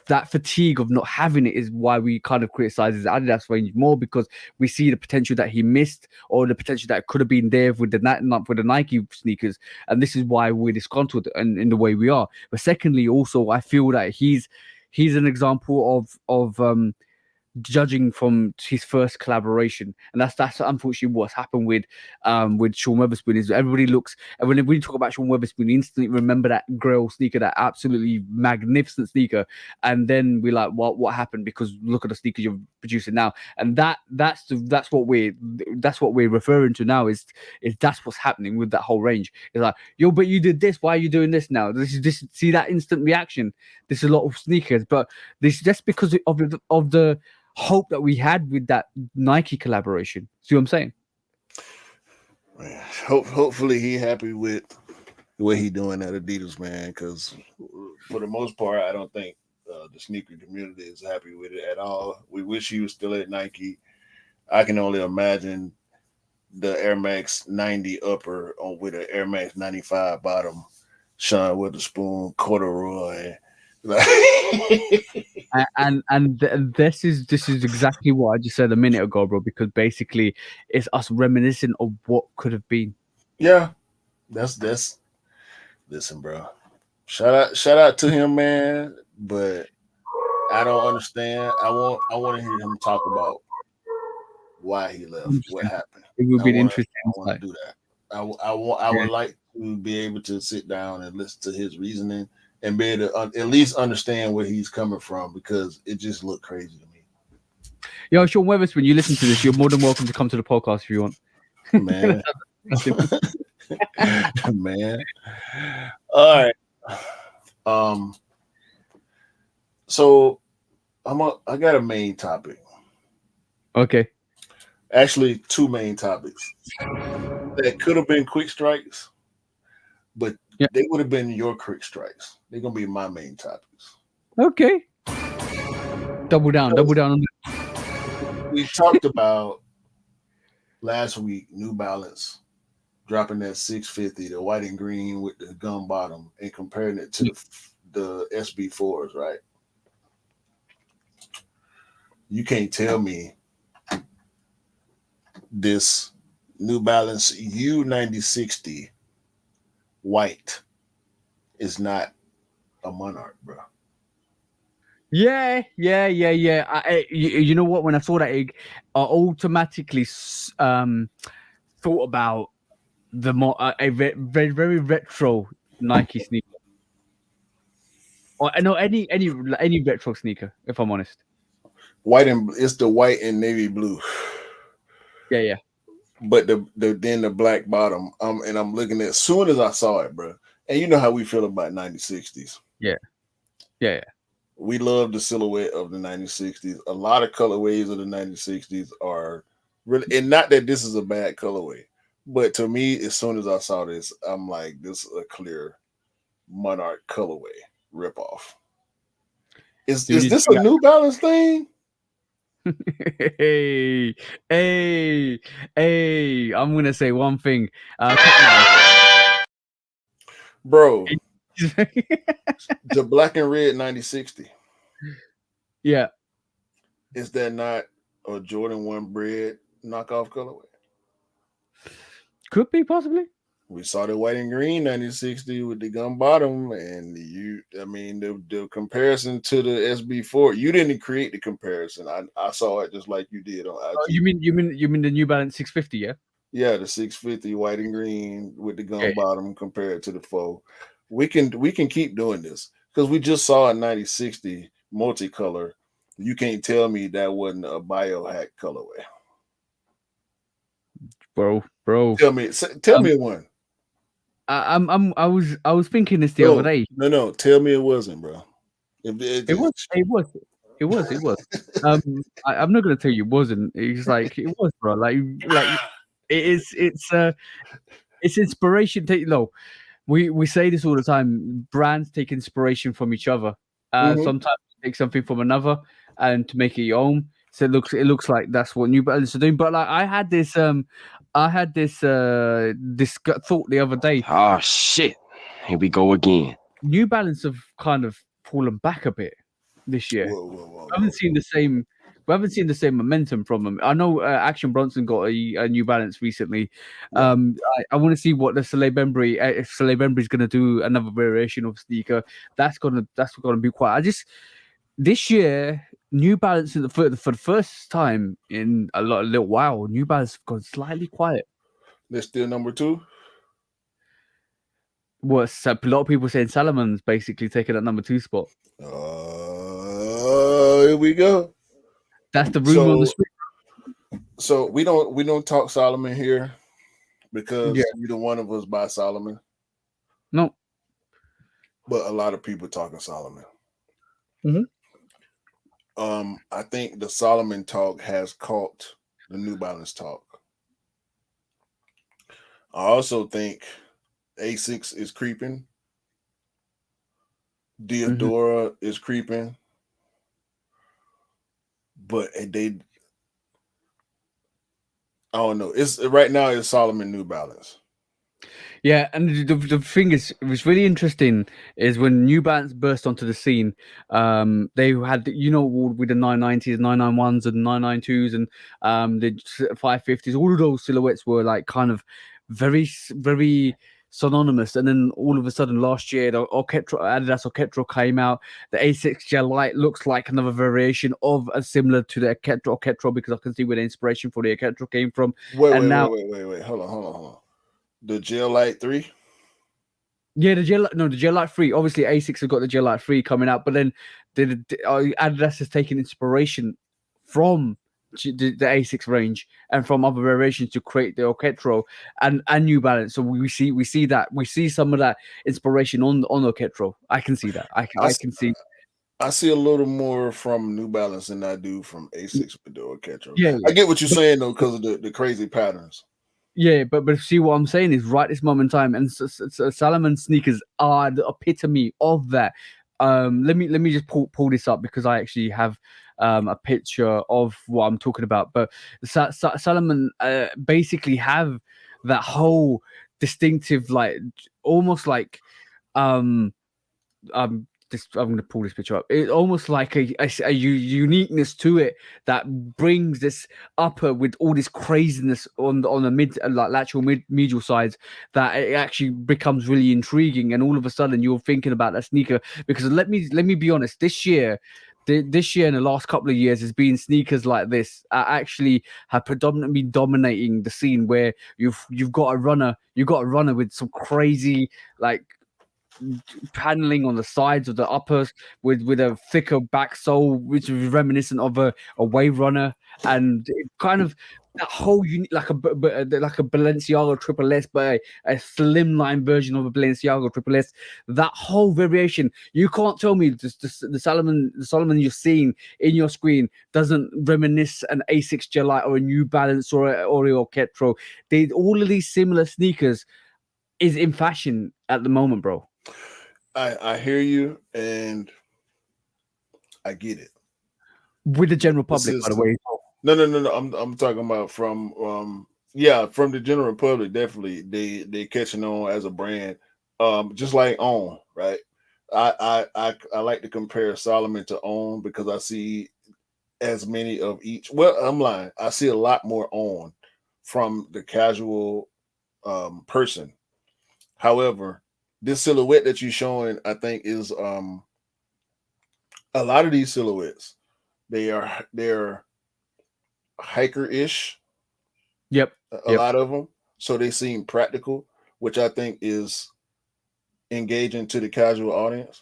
that fatigue of not having it is why we kind of criticize his Adidas range more, because we see the potential that he missed, or the potential that could have been there with the Nike sneakers, and this is why we're disgruntled in the way we are. But secondly, also, I feel that he's an example of judging from his first collaboration, and that's unfortunately what's happened with Sean Weatherspoon. Is everybody looks, and when we talk about Sean Weatherspoon, you instantly remember that Grail sneaker, that absolutely magnificent sneaker, and then we're like, what happened? Because look at the sneakers you're producing now, and that's what we're referring to now. Is that's what's happening with that whole range. It's like, yo, but you did this. Why are you doing this now? This see that instant reaction. There's a lot of sneakers, but this just because of the hope that we had with that Nike collaboration. See what I'm saying? Man, hopefully he happy with what he doing at Adidas, man. Because for the most part, I don't think the sneaker community is happy with it at all. We wish he was still at Nike. I can only imagine the Air Max 90 upper on with an Air Max 95 bottom, Sean Witherspoon corduroy. and this is exactly what I just said a minute ago, bro. Because basically, it's us reminiscing of what could have been. Yeah, that's listen, bro. Shout out to him, man. But I don't understand. I want to hear him talk about why he left, what happened. It would be interesting. I want to do that. I would like to be able to sit down and listen to his reasoning and be able to at least understand where he's coming from, because it just looked crazy to me. Yo, Sean Weatherspoon, you listen to this, you're more than welcome to come to the podcast if you want. Man. Man. All right. So I got a main topic. Okay. Actually, two main topics that could have been quick strikes, but they would have been your quick strikes. They're gonna be my main topics. Okay. Double down on we talked about last week New Balance dropping that 650, the white and green with the gum bottom, and comparing it to the SB4s, right? You can't tell me this New Balance U9060 white is not a Monarch, bro. Yeah. You know what? When I saw that, I automatically thought about a very, very retro Nike sneaker. Or no, any retro sneaker, if I'm honest. It's the white and navy blue. Yeah. But the black bottom. And I'm looking at as soon as I saw it, bro. And you know how we feel about 9060s. Yeah. We love the silhouette of the 9060s. A lot of colorways of the 9060s are really, and not that this is a bad colorway, but to me, as soon as I saw this, I'm like, this is a clear Monarch colorway ripoff. Is this a New Balance thing? Hey, I'm gonna say one thing. Bro, the black and red 9060. Yeah. Is that not a Jordan 1 bread knockoff colorway? Could be, possibly. We saw the white and green 9060 with the gum bottom, and the comparison to the SB4. You didn't create the comparison. I saw it just like you did on IG. You mean the New Balance 650? Yeah. Yeah, the 650 white and green with the gum bottom compared to the 4. We can keep doing this because we just saw a 9060 multicolor. You can't tell me that wasn't a biohack colorway, bro. Tell me one. I was thinking this the other day. No, tell me it wasn't, bro. It was. I'm not gonna tell you it wasn't. It's like it was, bro. Like it's inspiration. We say this all the time. Brands take inspiration from each other. Sometimes take something from another and to make it your own. So it looks like that's what New Balance are doing. But like I had this thought the other day. Oh shit! Here we go again. New Balance have kind of fallen back a bit this year. Whoa. We haven't seen the same momentum from them. I know Action Bronson got a New Balance recently. I want to see what the Soleil Bembry, if Soleil Bembry is going to do another variation of sneaker. That's gonna be quite. this year, New Balance for the first time in a little while, New Balance have gone slightly quiet. They're still number 2. What's a lot of people saying Salomon's basically taking that number 2 spot. Here we go. That's the rumor on the street. So we don't talk Solomon here because Yeah. neither one of us buy Solomon, No. but a lot of people talking Solomon. Mhm. I think the Solomon talk has caught the New Balance talk. I also think Asics is creeping. Diodora is creeping. But I don't know. It's right now it's Solomon New Balance. Yeah, and the thing is, it was really interesting is when New Balance burst onto the scene. They had, with the 990s, 991s, and 992s, and the 550s. All of those silhouettes were like kind of very, very synonymous. And then all of a sudden, last year, the Adidas Orketro came out. The A6 Gel Light looks like another variation of similar to the Orketro because I can see where the inspiration for the Orketro came from. Wait. Hold on. The Gel Light 3? Yeah, the Gel Light 3. Obviously, Asics have got the Gel Light 3 coming out, but then Adidas has taken inspiration from the Asics range and from other variations to create the Orketro and New Balance. So we see some of that inspiration on Orketro. I can see that. I can see. I see a little more from New Balance than I do from Asics with the Orketro. Yeah, I get what you're saying though, because of the crazy patterns. Yeah, but see what I'm saying is right this moment in time, and Salomon sneakers are the epitome of that. Let me just pull this up because I actually have a picture of what I'm talking about. But Salomon basically have that whole distinctive, like almost like I'm going to pull this picture up. It's almost like a uniqueness to it that brings this upper with all this craziness on the mid, like lateral medial sides, that it actually becomes really intriguing. And all of a sudden, you're thinking about that sneaker because let me be honest. This year and the last couple of years has been sneakers like this actually have predominantly dominating the scene where you've got a runner with some crazy like paneling on the sides of the uppers with a thicker back sole, which is reminiscent of a wave runner, and it kind of that whole unique, like a Balenciaga Triple S, but a slimline version of a Balenciaga Triple S. That whole variation, you can't tell me the Solomon you're seeing in your screen doesn't reminisce an Asics Gel Light or a New Balance or a Orketro. All of these similar sneakers is in fashion at the moment, bro. I hear you and I get it. With the general public, by the way. No. I'm talking about from from the general public, definitely. They catching on as a brand. Just like On, right? I like to compare Solomon to On because I see as many of each. Well, I'm lying. I see a lot more On from the casual person. However, this silhouette that you're showing, I think, is a lot of these silhouettes. They're hiker-ish. Yep. A lot of them. So they seem practical, which I think is engaging to the casual audience.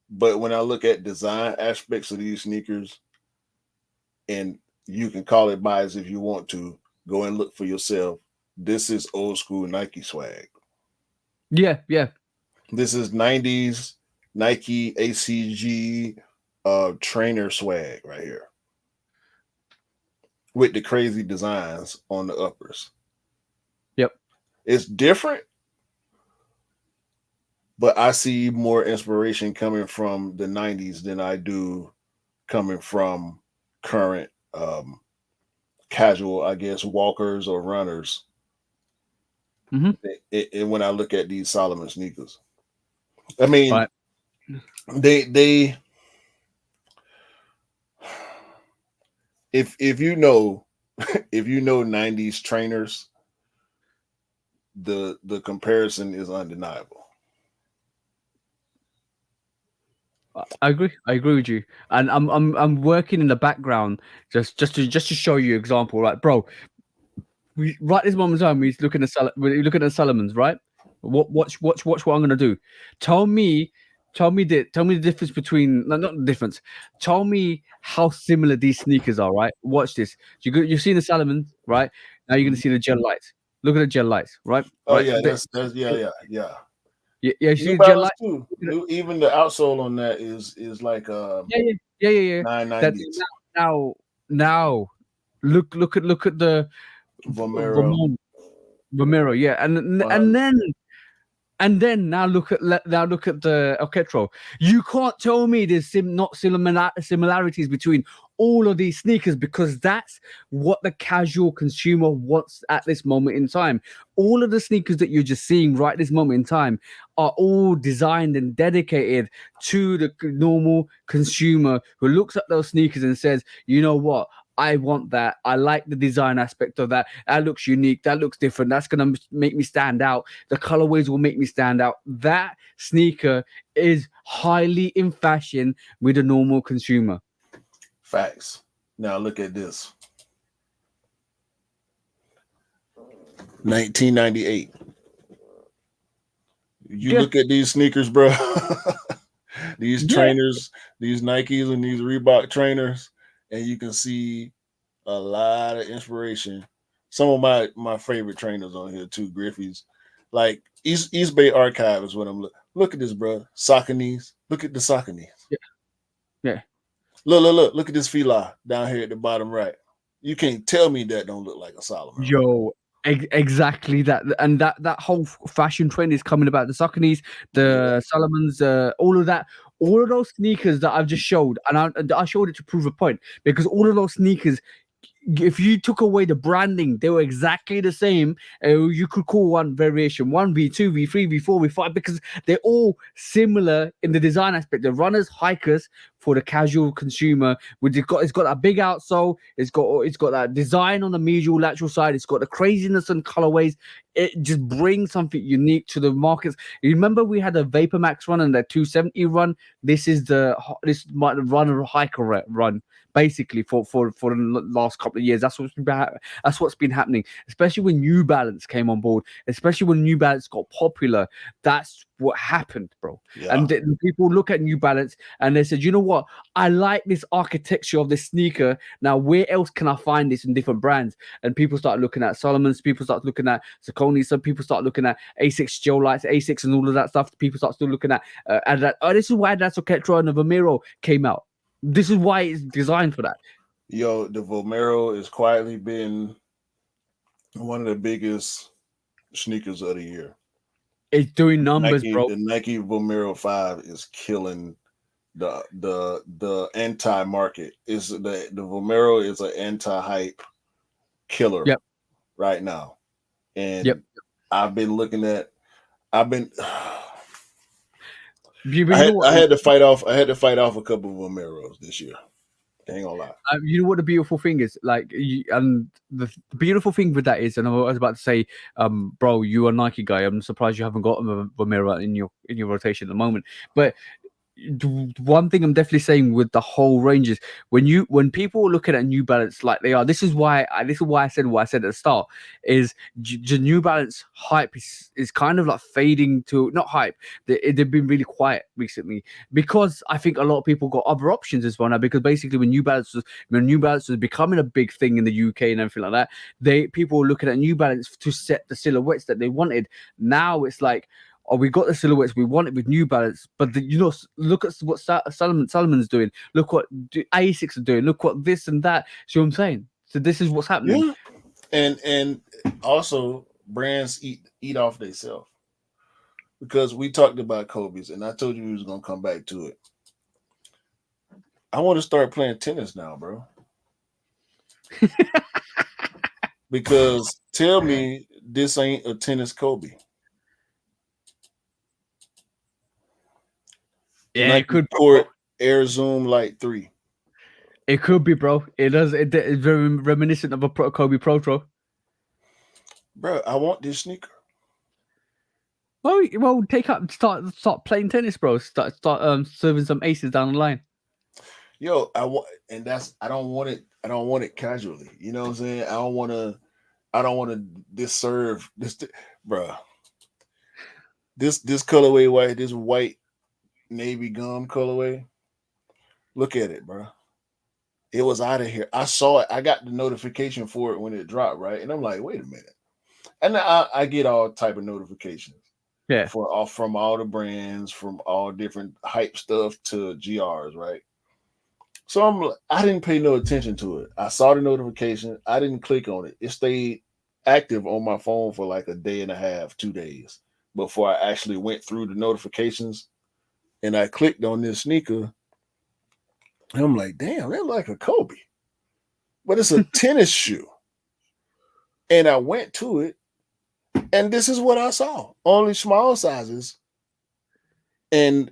But when I look at design aspects of these sneakers, and you can call it bias if you want to, go and look for yourself. This is old school Nike swag. Yeah. This is 90s Nike ACG trainer swag right here. With the crazy designs on the uppers. Yep. It's different, but I see more inspiration coming from the 90s than I do coming from current casual, I guess, walkers or runners. And when I look at these Solomon sneakers, I mean, they if you know 90s trainers, the comparison is undeniable. I agree. I agree with you. And I'm working in the background just to show you example, right, bro? We right this moment in time, we're looking at Solomons, right? Watch what I'm gonna do. Tell me, tell me the difference between no, not the difference. Tell me how similar these sneakers are, right? Watch this. You've seen the Solomons, right? Now you're gonna see the gel lights. Look at the gel lights, right? Oh Right. yeah, that's yeah. Yeah, you New see the gel Balance light? too. Even the outsole on that is like Yeah. That 990s now now look at the Vomero. Vermont Vomero, yeah, and 100. now look at the Alcatraz. You can't tell me there's not similarities between all of these sneakers because that's what the casual consumer wants at this moment in time. All of the sneakers that you're just seeing right this moment in time are all designed and dedicated to the normal consumer who looks at those sneakers and says, you know what? I want that. I like the design aspect of that. That looks unique. That looks different. That's going to make me stand out. The colorways will make me stand out. That sneaker is highly in fashion with a normal consumer. Facts. Now look at this. 1998. You look at these sneakers, bro. These trainers, these Nikes and these Reebok trainers, and you can see a lot of inspiration. Some of my favorite trainers on here too, Griffey's. Like East Bay Archive is what I'm looking. Look at this, bro. Saucony's. Look at the Saucony's. Yeah. Look at this Fila down here at the bottom right. You can't tell me that don't look like a Solomon. Yo, exactly that. And that whole fashion trend is coming about the Sauconys, the Solomons, all of that. All of those sneakers that I've just showed, and I showed it to prove a point because all of those sneakers, if you took away the branding, they were exactly the same. You could call one variation 1V, 2V, 3V, 4V, 5 because they're all similar in the design aspect. The runners, hikers for the casual consumer. It's got that big outsole. It's got that design on the medial lateral side. It's got the craziness and colorways. It just brings something unique to the markets. You remember we had a Vapor Max run and the 270 run. This might run a hiker run. Basically, for the last couple of years, that's what's been happening. Especially when New Balance came on board, especially when New Balance got popular. That's what happened, bro. Yeah. And people look at New Balance and they said, you know what? I like this architecture of this sneaker. Now, where else can I find this in different brands? And people start looking at Solomon's. People start looking at Saucony. Some people start looking at Asics gel lights, Asics, and all of that stuff. People start still looking at Adidas. Oh, this is why that's Alcatraz and the Vomero came out. This is why it's designed for that. Yo, the Vomero has quietly been one of the biggest sneakers of the year. It's doing numbers, bro. The Nike Vomero 5 is killing the anti-market. Is the Vomero is an anti-hype killer right now. And I've been looking at I had to fight off a couple of Vomeros this year. I ain't gonna lie. You know what the beautiful thing is, and the beautiful thing with that is, and I was about to say, bro, you're a Nike guy. I'm surprised you haven't got a Vomero in your rotation at the moment. But one thing I'm definitely saying with the whole range is when people are looking at New Balance like they are, this is why I said what I said at the start is the New Balance hype is kind of like fading to not hype. They've been really quiet recently because I think a lot of people got other options as well now, because basically when New Balance was becoming a big thing in the UK and everything like that, people were looking at New Balance to set the silhouettes that they wanted. Now it's like, oh, we got the silhouettes we wanted with New Balance, but look at what Solomon's doing. Look what Asics are doing. Look what this and that. See what I'm saying? So this is what's happening. Yeah. And also brands eat off themselves, because we talked about Kobe's, and I told you we was gonna come back to it. I want to start playing tennis now, bro. Because tell me this ain't a tennis Kobe. Yeah, Nike it could Court Air Zoom Light 3. It could be, bro. It does. It's very reminiscent of a Kobe Pro. Bro, I want this sneaker. Well, start playing tennis, bro. Start serving some aces down the line. Yo, I want, and that's I don't want it. I don't want it casually. You know what I'm saying? I don't want to. I don't want to disserve this, bruh. This colorway white, this white navy gum colorway. Look at it, bro. It was out of here. I saw it. I got the notification for it when it dropped, right? And I'm like, wait a minute. And I get all type of notifications. Yeah. From all the brands, from all different hype stuff to GRs, right? So I didn't pay no attention to it. I saw the notification. I didn't click on it. It stayed active on my phone for like a day and a half, 2 days before I actually went through the notifications and I clicked on this sneaker. And I'm like, damn, that's like a Kobe. But it's a tennis shoe. And I went to it, and this is what I saw. Only small sizes and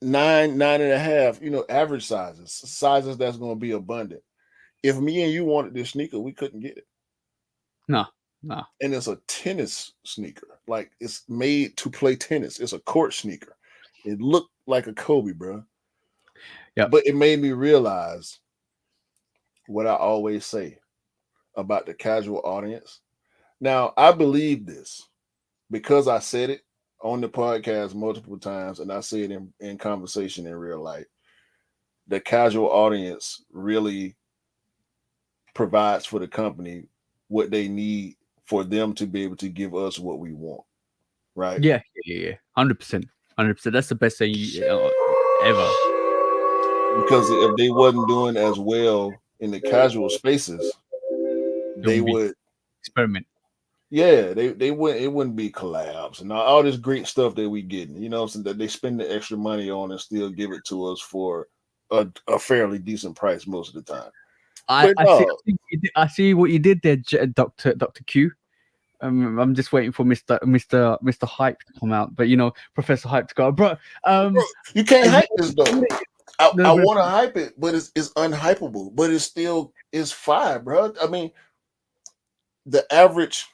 9.5, average sizes that's going to be abundant. If me and you wanted this sneaker, we couldn't get it. No. And it's a tennis sneaker. Like, it's made to play tennis. It's a court sneaker. It looked like a Kobe, bro. Yeah. But it made me realize what I always say about the casual audience. Now, I believe this because I said it on the podcast multiple times, and I say it in conversation in real life. The casual audience really provides for the company what they need for them to be able to give us what we want, right? Yeah. 100%. That's the best thing ever. Because if they wasn't doing as well in the casual spaces, they would experiment. Yeah, they wouldn't. It wouldn't be collabs and all this great stuff that we getting. You know, so that they spend the extra money on and still give it to us for a fairly decent price most of the time. I see what you did there, Dr. Q. I'm just waiting for Mr. Hype to come out, but Professor Hype to go, bro. You can't hype this though. I want to hype it, but it's unhypeable. But it's still fire, bro. I mean, the average.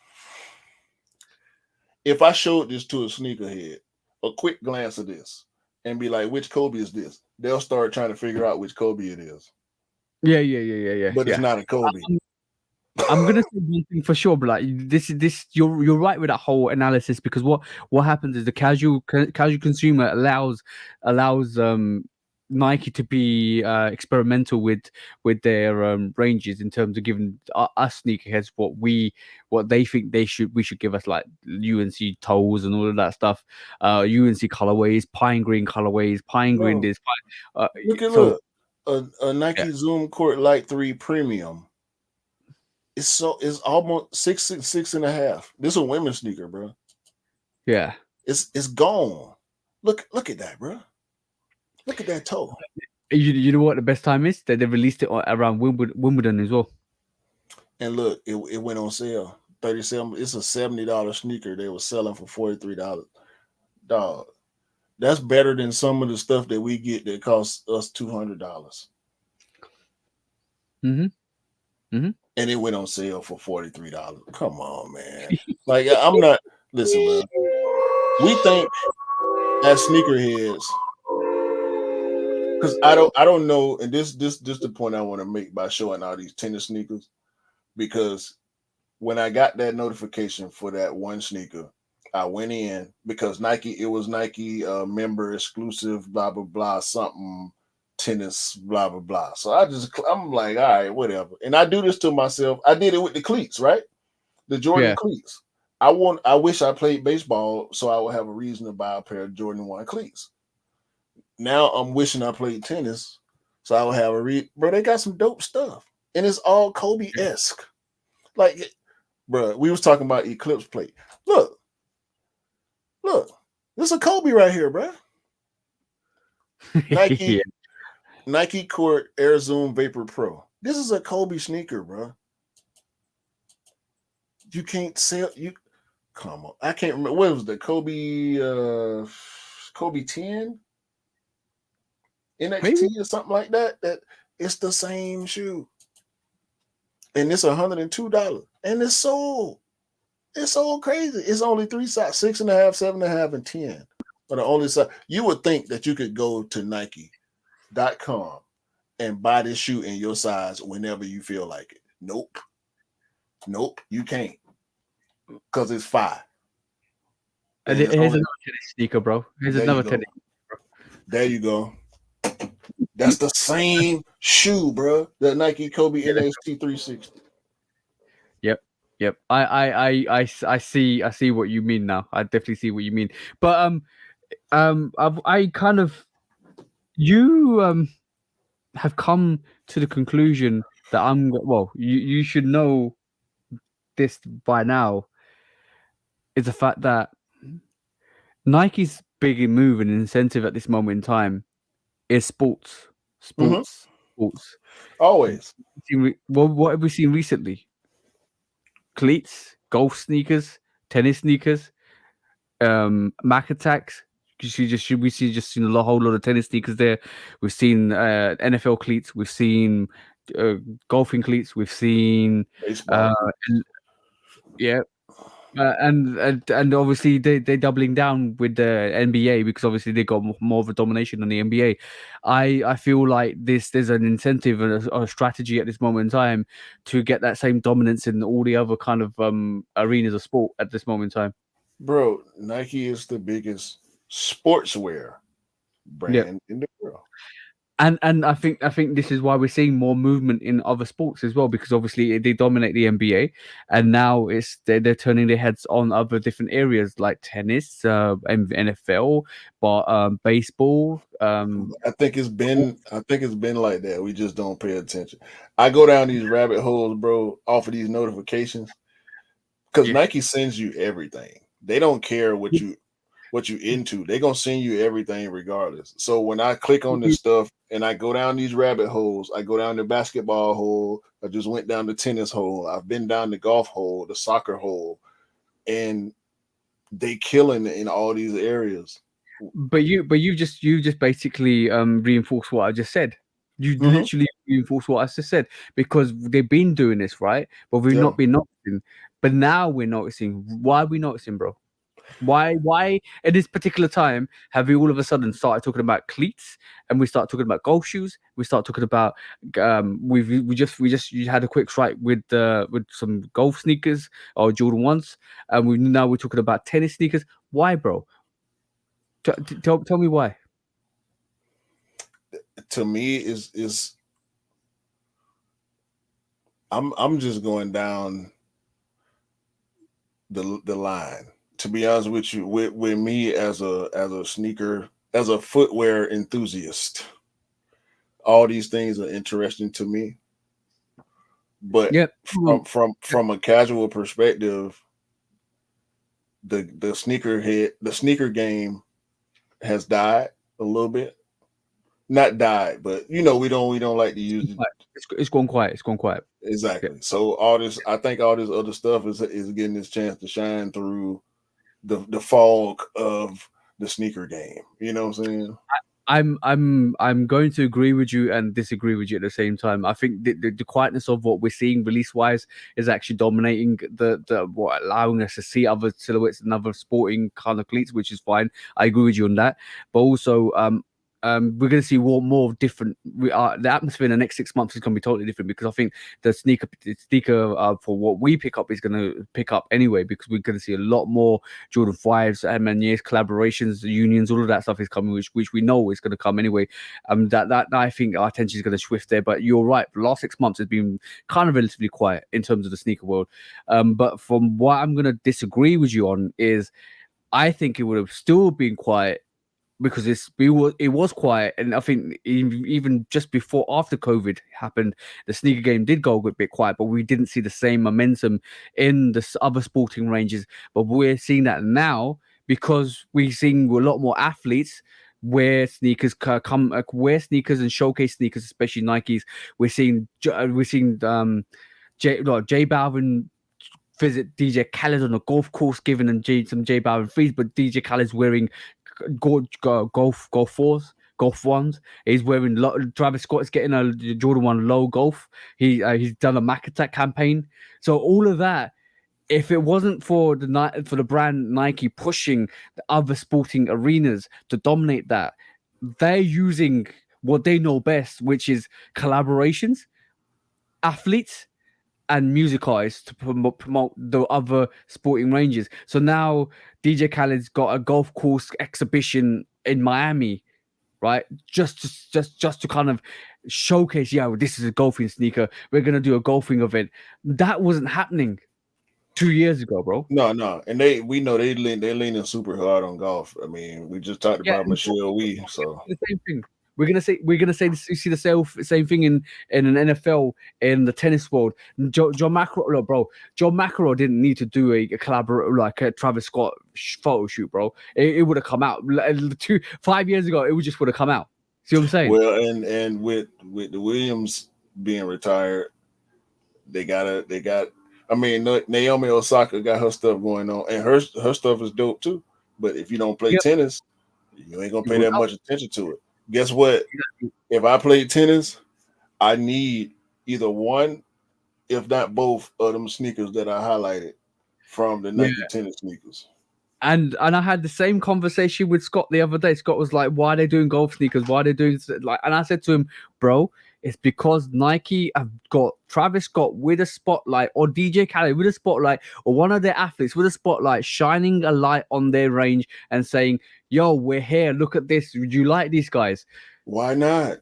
If I showed this to a sneakerhead, a quick glance of this, and be like, "Which Kobe is this?" They'll start trying to figure out which Kobe it is. Yeah. But it's not a Kobe. I'm gonna say one thing for sure, but like this, you're right with that whole analysis, because what happens is the casual consumer allows Nike to be experimental with their ranges in terms of giving us sneakerheads what they think we should give us, like UNC toes and all of that stuff, UNC colorways, pine green colorways, pine green this. Look, a Nike Zoom Court Light 3 Premium. It's almost 6.5. This is a women's sneaker, bro. Yeah, it's gone. Look at that, bro. Look at that toe. You know what the best time is? That they released it around Wimbledon as well. And look, it went on sale. 37. It's a $70 sneaker. They were selling for $43. Dog, that's better than some of the stuff that we get that costs us $200. Mm-hmm. And it went on sale for $43. Come on, man. Like, I'm not. Listen, bro. We think as sneakerheads. Because I don't know, and this the point I want to make by showing all these tennis sneakers. Because when I got that notification for that one sneaker, I went in because it was Nike member exclusive, blah blah blah, something tennis, blah blah blah. So I'm like, all right, whatever. And I do this to myself. I did it with the cleats, right? The Jordan cleats. I wish I played baseball so I would have a reason to buy a pair of Jordan 1 cleats. Now I'm wishing I played tennis, so I would have bro, they got some dope stuff. And it's all Kobe-esque. Like, bro, we was talking about Eclipse plate. Look, this is a Kobe right here, bro. Nike Court Air Zoom Vapor Pro. This is a Kobe sneaker, bro. You can't sell you. Come on, I can't remember what was the Kobe 10. NXT Maybe? Or something like that. That it's the same shoe, and it's $102, and it's sold. It's so crazy. It's only 3 size, 6.5, 7.5, and 10. But the only size you would think that you could go to Nike.com and buy this shoe in your size whenever you feel like it. Nope. Nope, you can't. Because it's 5. And here's another tennis sneaker, bro. Here's another tennis. There you go. That's the same shoe, bro. The Nike Kobe NXT 360. Yep. I see what you mean now. I definitely see what you mean. But I kind of you have come to the conclusion that you should know this by now, is the fact that Nike's big move and incentive at this moment in time is sports. Always. What have we seen recently? Cleats, golf sneakers, tennis sneakers, Mac attacks. We've seen a whole lot of tennis sneakers there. We've seen NFL cleats. We've seen golfing cleats. We've seen baseball. And obviously they're doubling down with the NBA because obviously they got more of a domination on the NBA. I feel like there's an incentive and a strategy at this moment in time to get that same dominance in all the other kind of arenas of sport at this moment in time. Bro, Nike is the biggest sportswear brand in the world. And I think this is why we're seeing more movement in other sports as well, because obviously they dominate the NBA, and now they're turning their heads on other different areas like tennis, NFL, but baseball. I think it's been like that. We just don't pay attention. I go down these rabbit holes, bro, off of these notifications, because Nike sends you everything. They don't care what you into. They're gonna send you everything regardless. So when I click on this stuff and I go down these rabbit holes, I go down the basketball hole, I just went down the tennis hole, I've been down the golf hole, the soccer hole, and they killing in all these areas. But you just basically reinforce what I just said. You literally reinforce what I just said, because they've been doing this, right? But we've not been noticing. But now we're noticing. Why are we noticing, bro? Why at this particular time have we all of a sudden started talking about cleats, and we start talking about golf shoes? We start talking about we just had a quick strike with some golf sneakers or Jordan 1s, and we're talking about tennis sneakers. Why, bro? Tell me why. To me, is I'm just going down the line. To be honest with you, with me as a sneaker, as a footwear enthusiast, all these things are interesting to me. But from a casual perspective, the sneaker game has died a little bit. Not died, but we don't like to use it. It's gone quiet. It's gone quiet. Exactly. Yeah. So I think all this other stuff is getting this chance to shine through the fog of the sneaker game. You know what I'm saying? I'm going to agree with you and disagree with you at the same time. I think the quietness of what we're seeing release wise is actually dominating allowing us to see other silhouettes and other sporting kind of cleats, which is fine. I agree with you on that. But also we're going to see more different. The atmosphere in the next 6 months is going to be totally different, because I think the sneaker for what we pick up is going to pick up anyway, because we're going to see a lot more Jordan 5s, MNEs, collaborations, unions, all of that stuff is coming, which we know is going to come anyway. That I think our attention is going to shift there. But you're right, the last 6 months has been kind of relatively quiet in terms of the sneaker world. But from what I'm going to disagree with you on is, I think it would have still been quiet, because it was quiet, and I think even just after COVID happened, the sneaker game did go a bit quiet, but we didn't see the same momentum in the other sporting ranges. But we're seeing that now, because we're seeing a lot more athletes wear sneakers, wear sneakers and showcase sneakers, especially Nikes. We're seeing J Balvin visit DJ Khaled on a golf course, giving them some J Balvin fees, but DJ Khaled's wearing golf 1s. He's wearing Travis Scott is getting a Jordan 1 low golf. He's done a Mac Attack campaign. So all of that if it wasn't for the brand Nike pushing the other sporting arenas to dominate that, they're using what they know best, which is collaborations, athletes, and music artists to promote the other sporting ranges. So now DJ Khaled's got a golf course exhibition in Miami, right? Just to kind of showcase, yeah, well, this is a golfing sneaker. We're gonna do a golfing event. That wasn't happening 2 years ago, bro. No, and we know they're leaning super hard on golf. I mean, we just talked about Michelle Wee, so The same thing. We're gonna say this. You see the same thing in an NFL, in the tennis world. John McEnroe, look, bro. John McEnroe didn't need to do a collaborate like a Travis Scott photo shoot, bro. It would have come out 5 years ago. It just would have come out. See what I'm saying? Well, and with the Williams being retired, they got. I mean, Naomi Osaka got her stuff going on, and her stuff is dope too. But if you don't play tennis, you ain't gonna pay that much attention to it. Guess what? If I play tennis, I need either one, if not both, of them sneakers that I highlighted from the Nike tennis sneakers. And I had the same conversation with Scott the other day. Scott was like, "Why are they doing golf sneakers? Why are they doing like?" And I said to him, "Bro, it's because Nike have got Travis Scott with a spotlight, or DJ Khaled with a spotlight, or one of their athletes with a spotlight, shining a light on their range and saying, 'Yo, we're here. Look at this. Would you like these guys?'" Why not?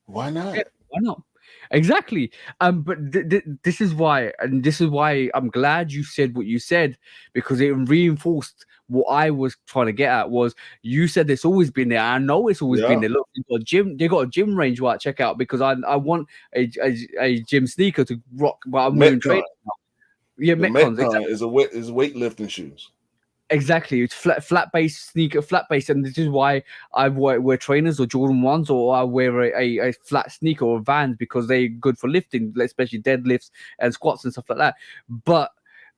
Why not? Yeah, why not? Exactly. But this is why, and this is why I'm glad you said what you said, because it reinforced what I was trying to get at. Was you said it's always been there. I know it's always been there. Look, they got a gym range where I check out because I want a gym sneaker to rock. But I'm wearing training now. Yeah, Metcons exactly. is weightlifting shoes. Exactly, it's flat base sneaker, flat base, and this is why I wear trainers or Jordan 1s, or I wear a flat sneaker or Vans, because they're good for lifting, especially deadlifts and squats and stuff like that. But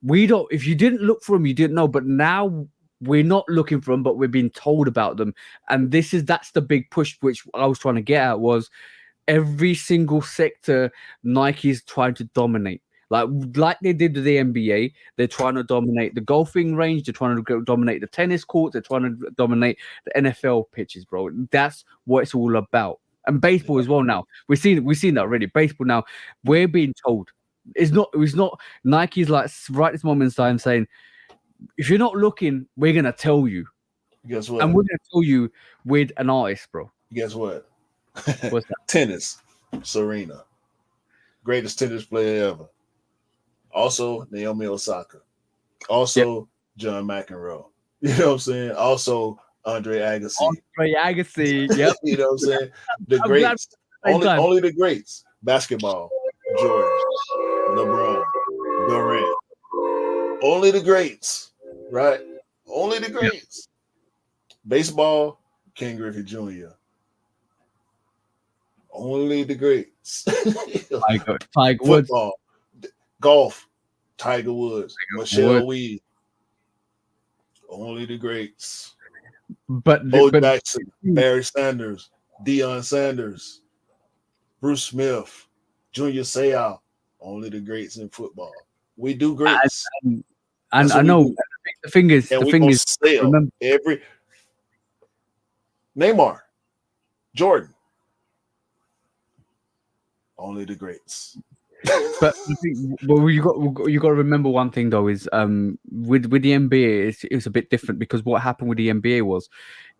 we don't. If you didn't look for them, you didn't know. But now we're not looking for them, but we're being told about them, and that's the big push which I was trying to get at. Was every single sector Nike's trying to dominate. Like they did with the NBA, they're trying to dominate the golfing range. They're trying to dominate the tennis courts. They're trying to dominate the NFL pitches, bro. That's what it's all about. And baseball as well. Now we've seen that already. Baseball now, we're being told. It's not Nike's like right this moment in time saying, if you're not looking, we're gonna tell you. Guess what? And we're gonna tell you with an artist, bro. Guess what? What's that? Tennis, Serena, greatest tennis player ever. Also, Naomi Osaka. Also, John McEnroe. You know what I'm saying? Also, Andre Agassi. Yep. You know what I'm saying? The greats. Only the greats. Basketball, Jordan, LeBron, Durant. Only the greats, right? Only the greats. Baseball, Ken Griffey Jr. Only the greats. Tiger Woods. Football. Golf, Tiger Woods, Michelle Wee, only the greats. Bo Jackson, Barry Sanders, Deion Sanders, Bruce Smith, Junior Seau, only the greats in football. We do greats, and I know the thing is, remember every Neymar, Jordan, only the greats. But you got to remember one thing though, is with the NBA it's a bit different, because what happened with the NBA was,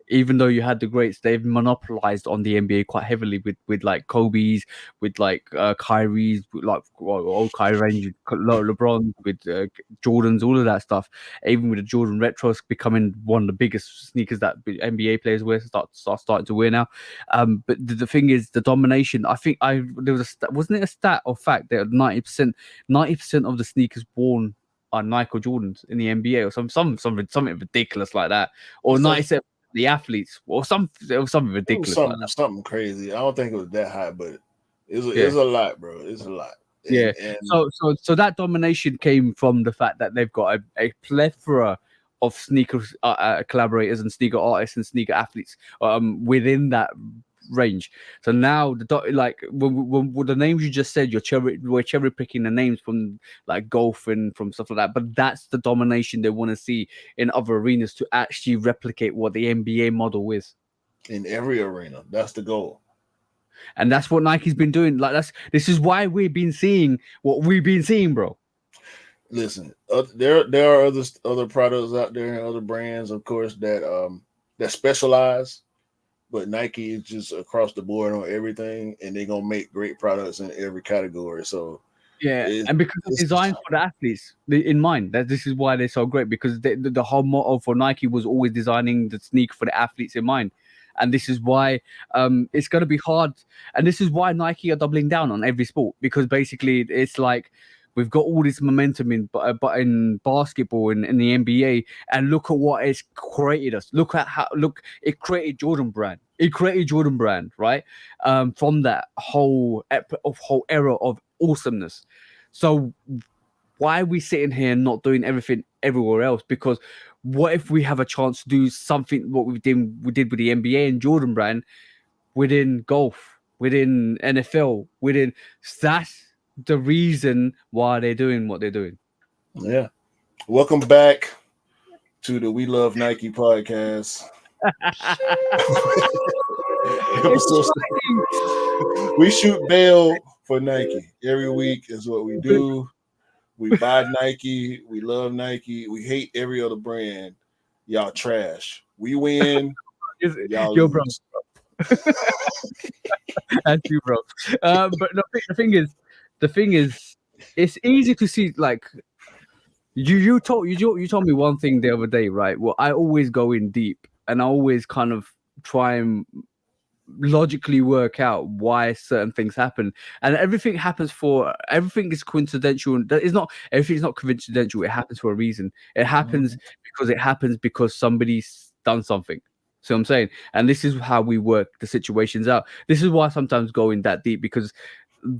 even though you had the greats, they've monopolized on the NBA quite heavily with like Kobe's, with like Kyrie's, with like old Kyrie range, LeBron, with Jordans, all of that stuff. Even with the Jordan Retros becoming one of the biggest sneakers that NBA players wear, starting to wear now. But the thing is, the domination. I think there was wasn't it a stat or fact that 90% of the sneakers worn are Nike or Jordans in the NBA, or something ridiculous like that, or 97. The athletes, or something ridiculous, something crazy. I don't think it was that high, but it's a lot, bro. It's a lot. And so that domination came from the fact that they've got a plethora of sneaker collaborators and sneaker artists and sneaker athletes within that range. So now like when the names you just said, we're cherry picking the names from like golf and from stuff like that. But that's the domination they want to see in other arenas to actually replicate what the NBA model is. In every arena, that's the goal. And that's what Nike's been doing. Like this is why we've been seeing what we've been seeing, bro. Listen, there are other products out there and other brands, of course, that specialize, but Nike is just across the board on everything, and they're gonna make great products in every category. So yeah, and because it's designed for the athletes in mind, that this is why they're so great, because the whole motto for Nike was always designing the sneaker for the athletes in mind. And this is why it's going to be hard. And this is why Nike are doubling down on every sport, because basically it's like we've got all this momentum in basketball and in the NBA, and look at what it's created us. Look it created Jordan Brand. It created Jordan Brand, right? From that whole era of awesomeness. So why are we sitting here and not doing everything everywhere else? Because what if we have a chance to do something what we did with the NBA and Jordan Brand within golf, within NFL, that's the reason why they're doing what they're doing. Yeah. Welcome back to the We Love Nike podcast. We shoot bail for Nike every week is what we do. We buy Nike. We love Nike. We hate every other brand. Y'all trash. We win. Y'all Yo, lose. bro. That's you, bro. But the thing is, it's easy to see. Like you told me one thing the other day, right? Well, I always go in deep, and I always kind of try and logically work out why certain things happen, and everything is coincidental, and everything's not coincidental. It happens for a reason. It happens because somebody's done something. See what I'm saying? And this is how we work the situations out. This is why I sometimes go in that deep, because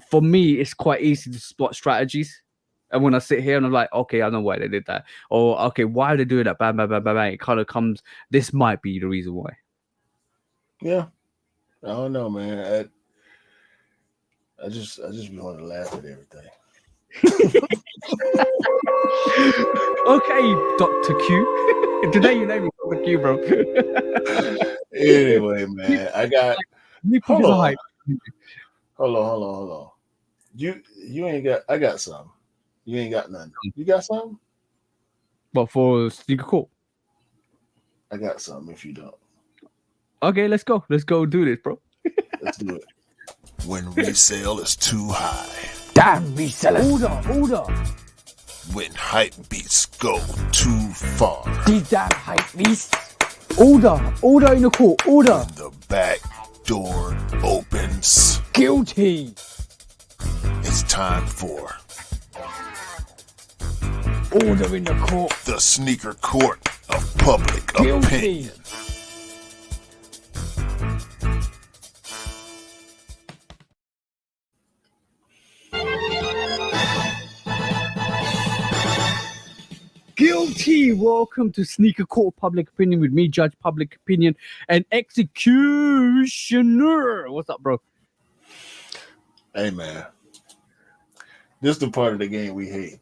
for me it's quite easy to spot strategies. And when I sit here and I'm like, okay, I know why they did that, or okay, why are they doing that? Bam, bam, bam, bam, bam. It kind of comes. This might be the reason why. Yeah. I don't know, man. I just be wanting to laugh at everything. Okay, Dr. Q. Today you name me Dr. Q, bro. Anyway, man, I got. Hold on. You ain't got. I got something. You ain't got nothing. You got something? But for Sneaker Court, I got something. If you don't. Okay, let's go. Let's go do this, bro. Let's do it. When resale is too high. Damn resellers. Order. When hype beats go too far. These damn hype beasts. Order in the court. Order. When the back door opens. Guilty. It's time for Order in the court. the sneaker court of public Guilty. opinion. Guilty. Welcome to Sneaker Court Public Opinion with me, Judge Public Opinion and Executioner. What's up, bro? Hey, man. This is the part of the game we hate.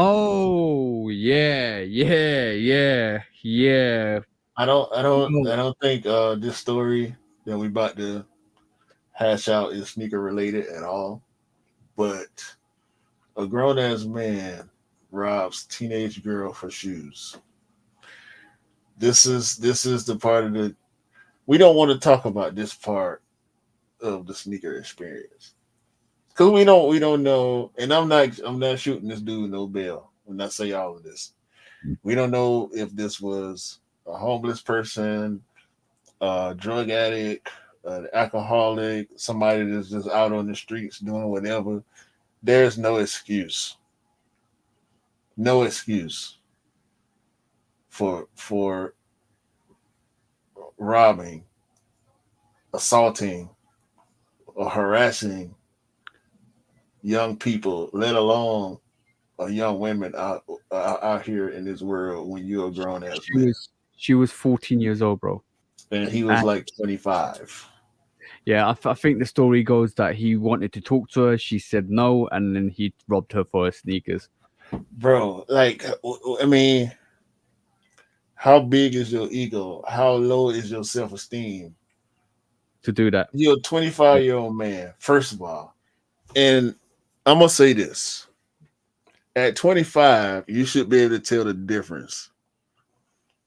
Oh, yeah. I don't think this story that we about to hash out is sneaker related at all. But a grown ass man robs teenage girl for shoes. This is the part of the. We don't want to talk about this part of the sneaker experience because we don't know. And I'm not shooting this dude no bail when I say all of this. We don't know if this was a homeless person, a drug addict, an alcoholic, somebody that's just out on the streets doing whatever. There's no excuse. No excuse for robbing, assaulting, or harassing young people, let alone young women out here in this world when you're a grown ass man. She was 14 years old, bro. and he was like 25. Yeah, I think the story goes that he wanted to talk to her. She said no, and then he robbed her for her sneakers. Bro, like, I mean, how big is your ego? How low is your self esteem To do that, you're a 25-year-old man, first of all. And I'm gonna say this. At 25, you should be able to tell the difference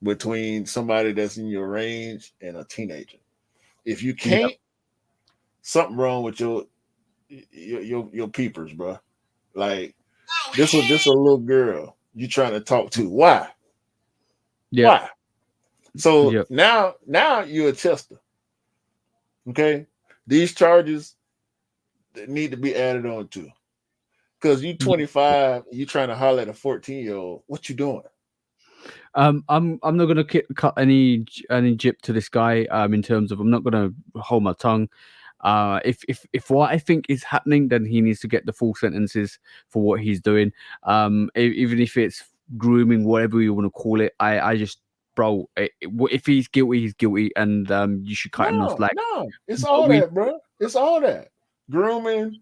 between somebody that's in your range and a teenager. If you can't, something wrong with your peepers, bro. Like this a little girl you trying to talk to. Why? yeah, Why? So yeah. now you're a Chester. Okay, these charges need to be added on to. Because you 25, you trying to holler at a 14-year-old. What you doing? I'm not gonna cut any jip to this guy. In terms of I'm not gonna hold my tongue. If what I think is happening, then he needs to get the full sentences for what he's doing. Even if it's grooming, whatever you want to call it. I just, bro, if he's guilty, and you should cut him no slack. No, it's But all that, bro. It's all that grooming.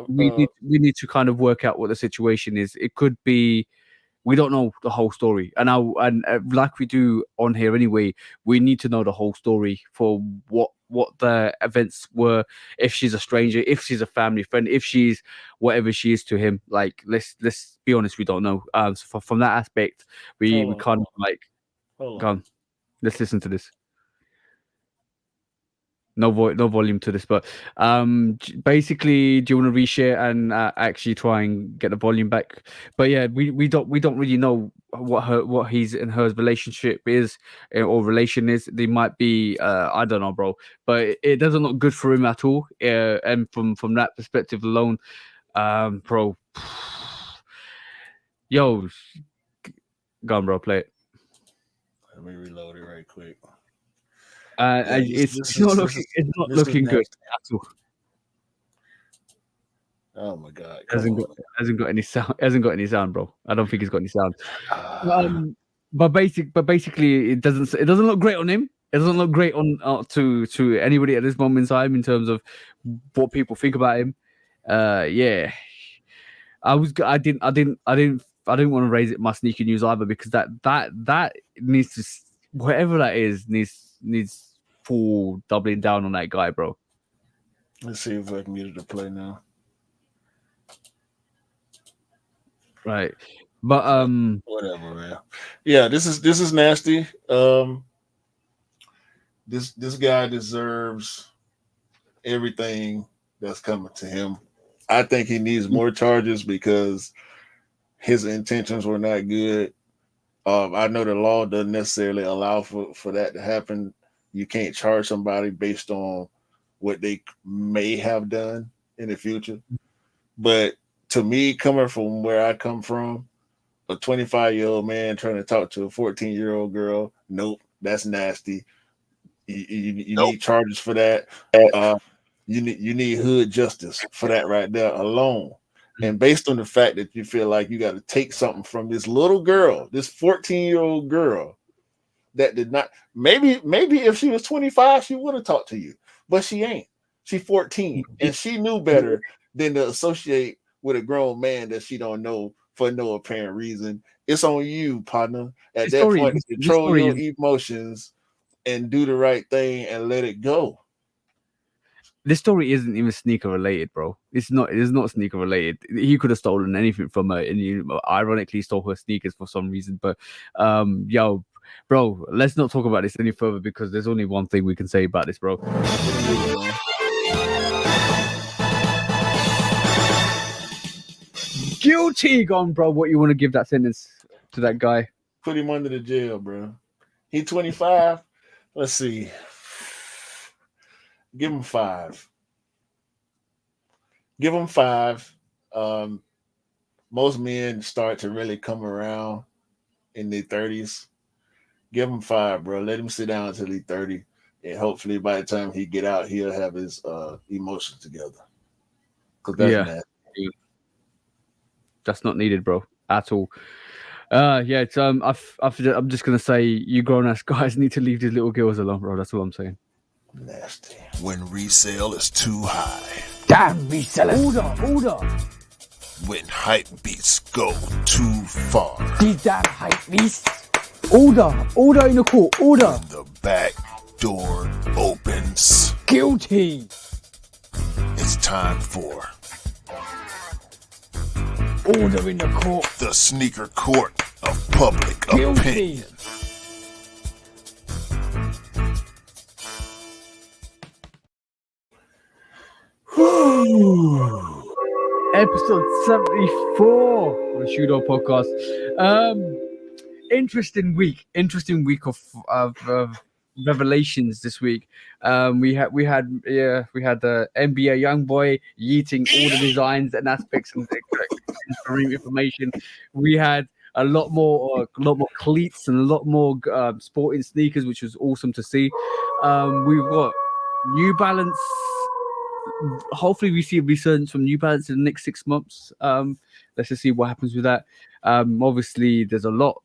We need to kind of work out what the situation is. It could be. We don't know the whole story, and like we do on here anyway, we need to know the whole story for what the events were. If she's a stranger, if she's a family friend, if she's whatever she is to him. Like let's be honest, we don't know. So from that aspect, we can't like. Hold Go on. Let's listen to this. No volume to this, but basically, do you want to reshare and actually try and get the volume back? But yeah, we don't really know what his and her relationship is or relation is. They might be I don't know, bro, but it doesn't look good for him at all. And from that perspective alone, bro, yo, go on, bro, play it. Let me reload it right quick. It's not looking good at all. Oh my god! Hasn't got any sound. Hasn't got any sound, bro. I don't think he's got any sound. But basically, it doesn't look great on him. It doesn't look great on to anybody at this moment in time in terms of what people think about him. Yeah, I didn't want to raise it my sneaky news either, because that needs to, whatever that is, needs full doubling down on that guy, bro. Let's see if I can get it to play now. Right, but whatever, man. Yeah, this is nasty. This guy deserves everything that's coming to him. I think he needs more charges because his intentions were not good. I know the law doesn't necessarily allow for that to happen. You can't charge somebody based on what they may have done in the future. But to me, coming from where I come from, a 25-year-old man trying to talk to a 14-year-old girl, nope, that's nasty. You need charges for that. You need hood justice for that right there alone. And based on the fact that you feel like you got to take something from this little girl, this 14-year-old girl that did not, maybe if she was 25, she would have talked to you, but she ain't. She's 14, and she knew better than to associate with a grown man that she don't know for no apparent reason. It's on you, partner. At that point, control your emotions and do the right thing and let it go. This story isn't even sneaker related, bro. It's not sneaker related. He could have stolen anything from her, and you ironically stole her sneakers for some reason. But yo, bro, let's not talk about this any further, because there's only one thing we can say about this, bro. Guilty gone, bro. What you want to give that sentence to that guy? Put him under the jail, bro. He 25. Let's see. Give him 5. Give him 5. Most men start to really come around in their 30s. Give him 5, bro. Let him sit down until he's 30. And hopefully by the time he get out, he'll have his emotions together. Because that's nasty. That's not needed, bro, at all. Yeah. It's I'm just gonna say, you grown ass guys need to leave these little girls alone, bro. That's all I'm saying. Nasty. When resale is too high. Damn resellers. Order. When hype beats go too far. These damn hype beasts. Order in the court. Order. The back door opens. Guilty. It's time for Order in the court. the sneaker court of public Guilty. opinion. Episode 74 of the Shudo podcast. Interesting week of revelations this week. We had the NBA young boy yeeting all the designs and aspects and information. We had a lot more cleats and a lot more sporting sneakers, which was awesome to see. We've got New Balance. Hopefully we see a resurgence from New Balance in the next 6 months. Let's just see what happens with that. Obviously there's a lot.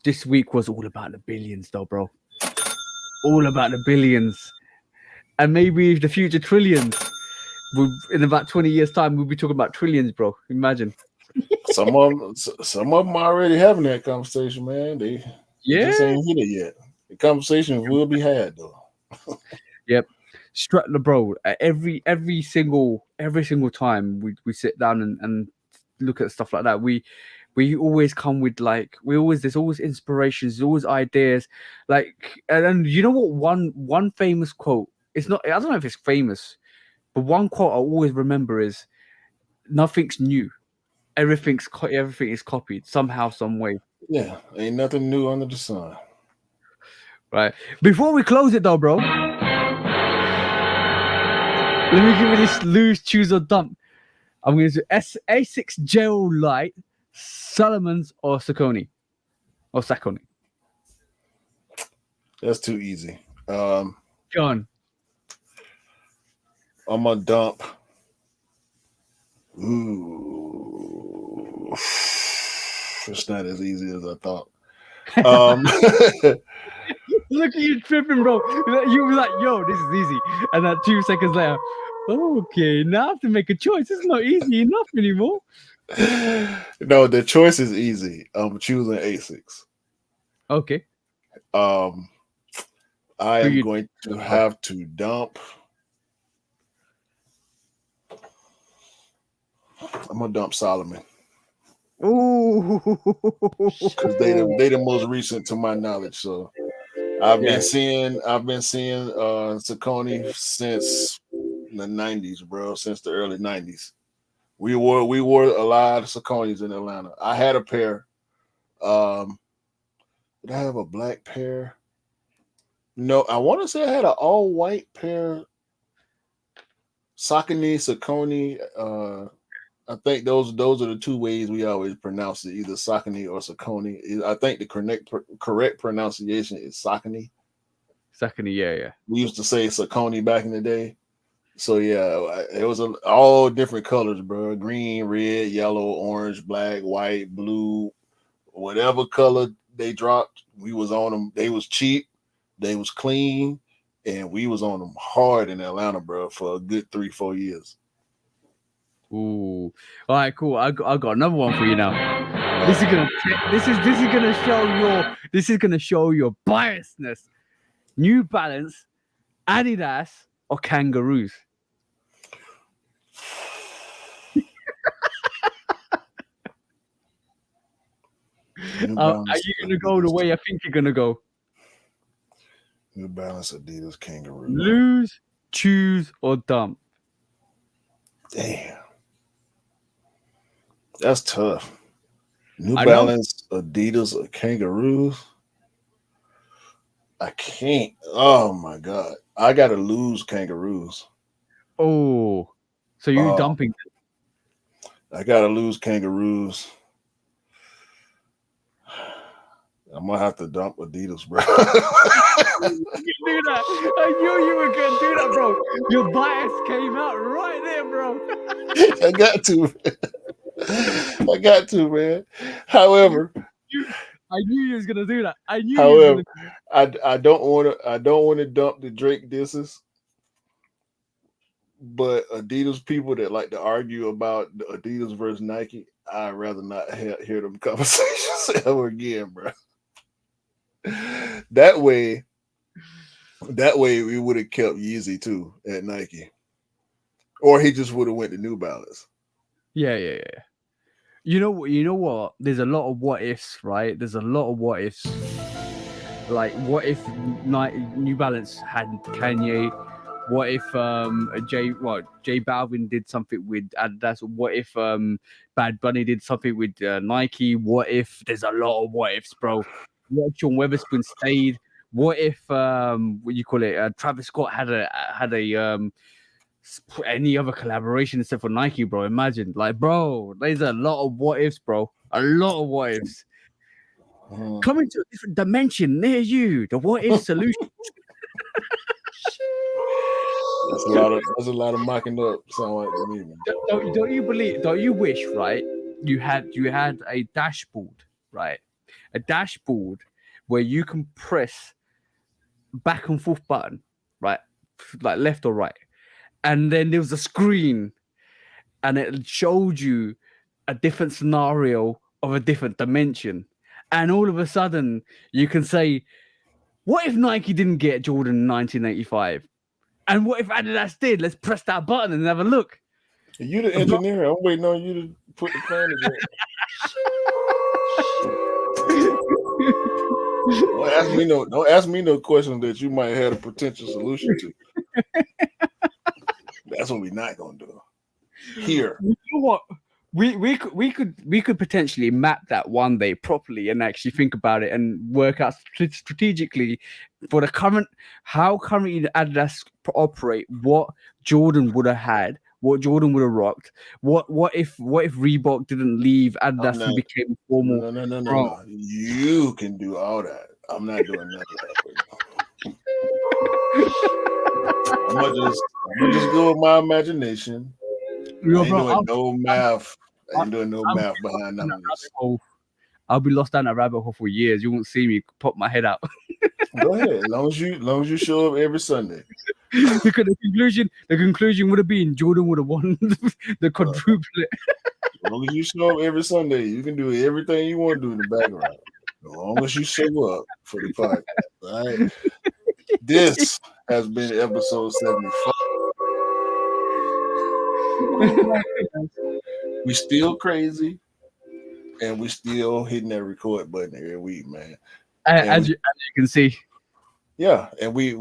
This week was all about the billions though, bro. All about the billions. And maybe the future trillions. In about 20 years time, we'll be talking about trillions, bro. Imagine. Some of them already having that conversation, man. They just ain't hit it yet. The conversation will be had though. Yep. Bro, every single time we sit down and look at stuff like that, we always come with there's always inspirations, there's always ideas, and you know what, one famous quote, it's not, I don't know if it's famous, but one quote I always remember is, nothing's new, everything is copied somehow, some way. Yeah, ain't nothing new under the sun. Right, before we close it though, bro, let me give you this lose, choose or dump. I'm going to do Asics Gel Light, Salomons or Saucony. That's too easy. John. I'm gonna dump. Ooh, it's not as easy as I thought. Look at you tripping, bro. You were like, yo, this is easy. And then 2 seconds later, okay, now I have to make a choice. It's not easy enough anymore. No, the choice is easy. I'm choosing Asics. Okay. I am going to have to dump. I'm gonna dump Solomon. Ooh. Because they the most recent to my knowledge. So I've been seeing Saucony since the 90s, bro. Since the early 90s. We wore a lot of Sauconys in Atlanta. I had a pair. Did I have a black pair? No, I want to say I had an all-white pair. Saucony. I think those are the two ways we always pronounce it, either Saucony or Saucony. I think the correct pronunciation is Saucony. Saucony, yeah. We used to say Saucony back in the day. So yeah, it was all different colors, bro. Green, red, yellow, orange, black, white, blue, whatever color they dropped, we was on them. They was cheap, they was clean, and we was on them hard in Atlanta, bro, for a good 3-4 years. Ooh, all right, cool. I got another one for you now. This is gonna show your biasness. New Balance, Adidas, or Kangaroos? Are you gonna go the way I think you're gonna go? New Balance, Adidas, Kangaroo. Lose, choose, or dump? Damn. That's tough. New Balance, Adidas, or Kangaroos? I can't. Oh my God. I gotta lose Kangaroos. Oh, so you're dumping? I gotta lose Kangaroos. I'm gonna have to dump Adidas, bro. You do that. I knew you were gonna do that, bro. Your bias came out right there, bro. I got to. I got to, man. However, I knew you was gonna do that. I knew. however, I don't want to dump the Drake disses, but Adidas people that like to argue about the Adidas versus Nike, I'd rather not hear them conversations ever again, bro. That way we would have kept Yeezy too at Nike, or he just would have went to New Balance. Yeah. You know what? There's a lot of what ifs, right? There's a lot of what ifs. Like, what if New Balance had Kanye? What if J Balvin did something with Adidas? What if Bad Bunny did something with Nike? What if there's a lot of what ifs, bro? What if Sean Weatherspoon stayed? What if what you call it? Travis Scott had a any other collaboration except for Nike, bro? Imagine, like, bro, there's a lot of what ifs, bro. A lot of what ifs. Coming to a different dimension near you. The what if solution. That's a lot of mocking up. Sound like to me, man. Don't you believe? Don't you wish, right? You had a dashboard, right? A dashboard where you can press back and forth button, right? Like left or right, and then there was a screen, and it showed you a different scenario of a different dimension, and all of a sudden you can say, "What if Nike didn't get Jordan in 1985?" And what if Adidas did? Let's press that button and have a look. You the engineer. I'm waiting on you to put the plan together. Don't ask me no questions that you might have a potential solution to. That's what we're not gonna do here. You know what? We could potentially map that one day properly and actually think about it and work out strategically for the how currently Adidas operate, what Jordan would have had, what Jordan would have rocked, what if Reebok didn't leave Adidas and became formal. No. You can do all that. I'm not doing none of that. I'm gonna just go with my imagination. I ain't doing no math. I ain't doing no math behind none of this. I'll be lost down that rabbit hole for years. You won't see me pop my head out. Go ahead, as long as you show up every Sunday. Because the conclusion would have been Jordan would have won the quadruplet. As long as you show up every Sunday, you can do everything you want to do in the background. As long as you show up for the podcast. All right. This has been episode 75. We still crazy, and we still hitting that record button every week, man. As you can see. Yeah, and we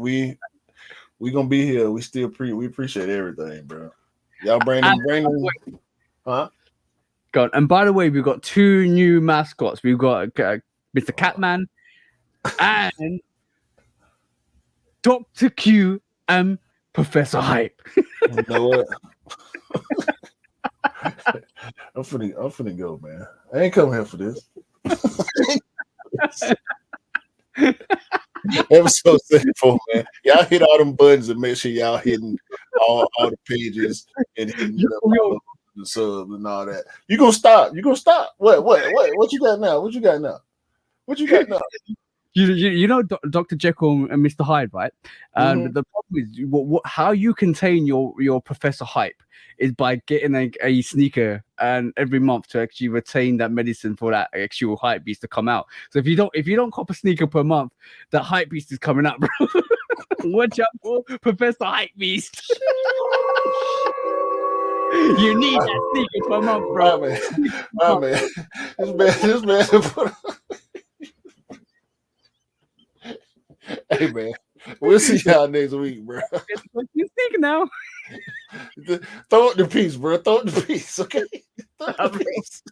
gonna be here. We still we appreciate everything, bro. Y'all bring them, huh? God, and by the way, we've got 2 new mascots. We've got Mr. Catman and Dr. Q and Professor Hype. You know what? I'm finna go, man. I ain't coming here for this. Episode 74, man. Y'all hit all them buttons and make sure y'all hitting all the pages and hitting the subs and all that. You gonna stop? What you got now? What you got now? You know Dr. Jekyll and Mr. Hyde, right? And the problem is how you contain your Professor Hype is by getting a sneaker and every month to actually retain that medicine for that actual hype beast to come out. So if you don't cop a sneaker per month, that hype beast is coming up, bro. Watch out for Professor Hype Beast. You need that sneaker per month, bro. My man. This man. Hey man, we'll see y'all next week, bro. You think now? Throw it the piece, bro. Throw it the piece, okay? Throw it the piece.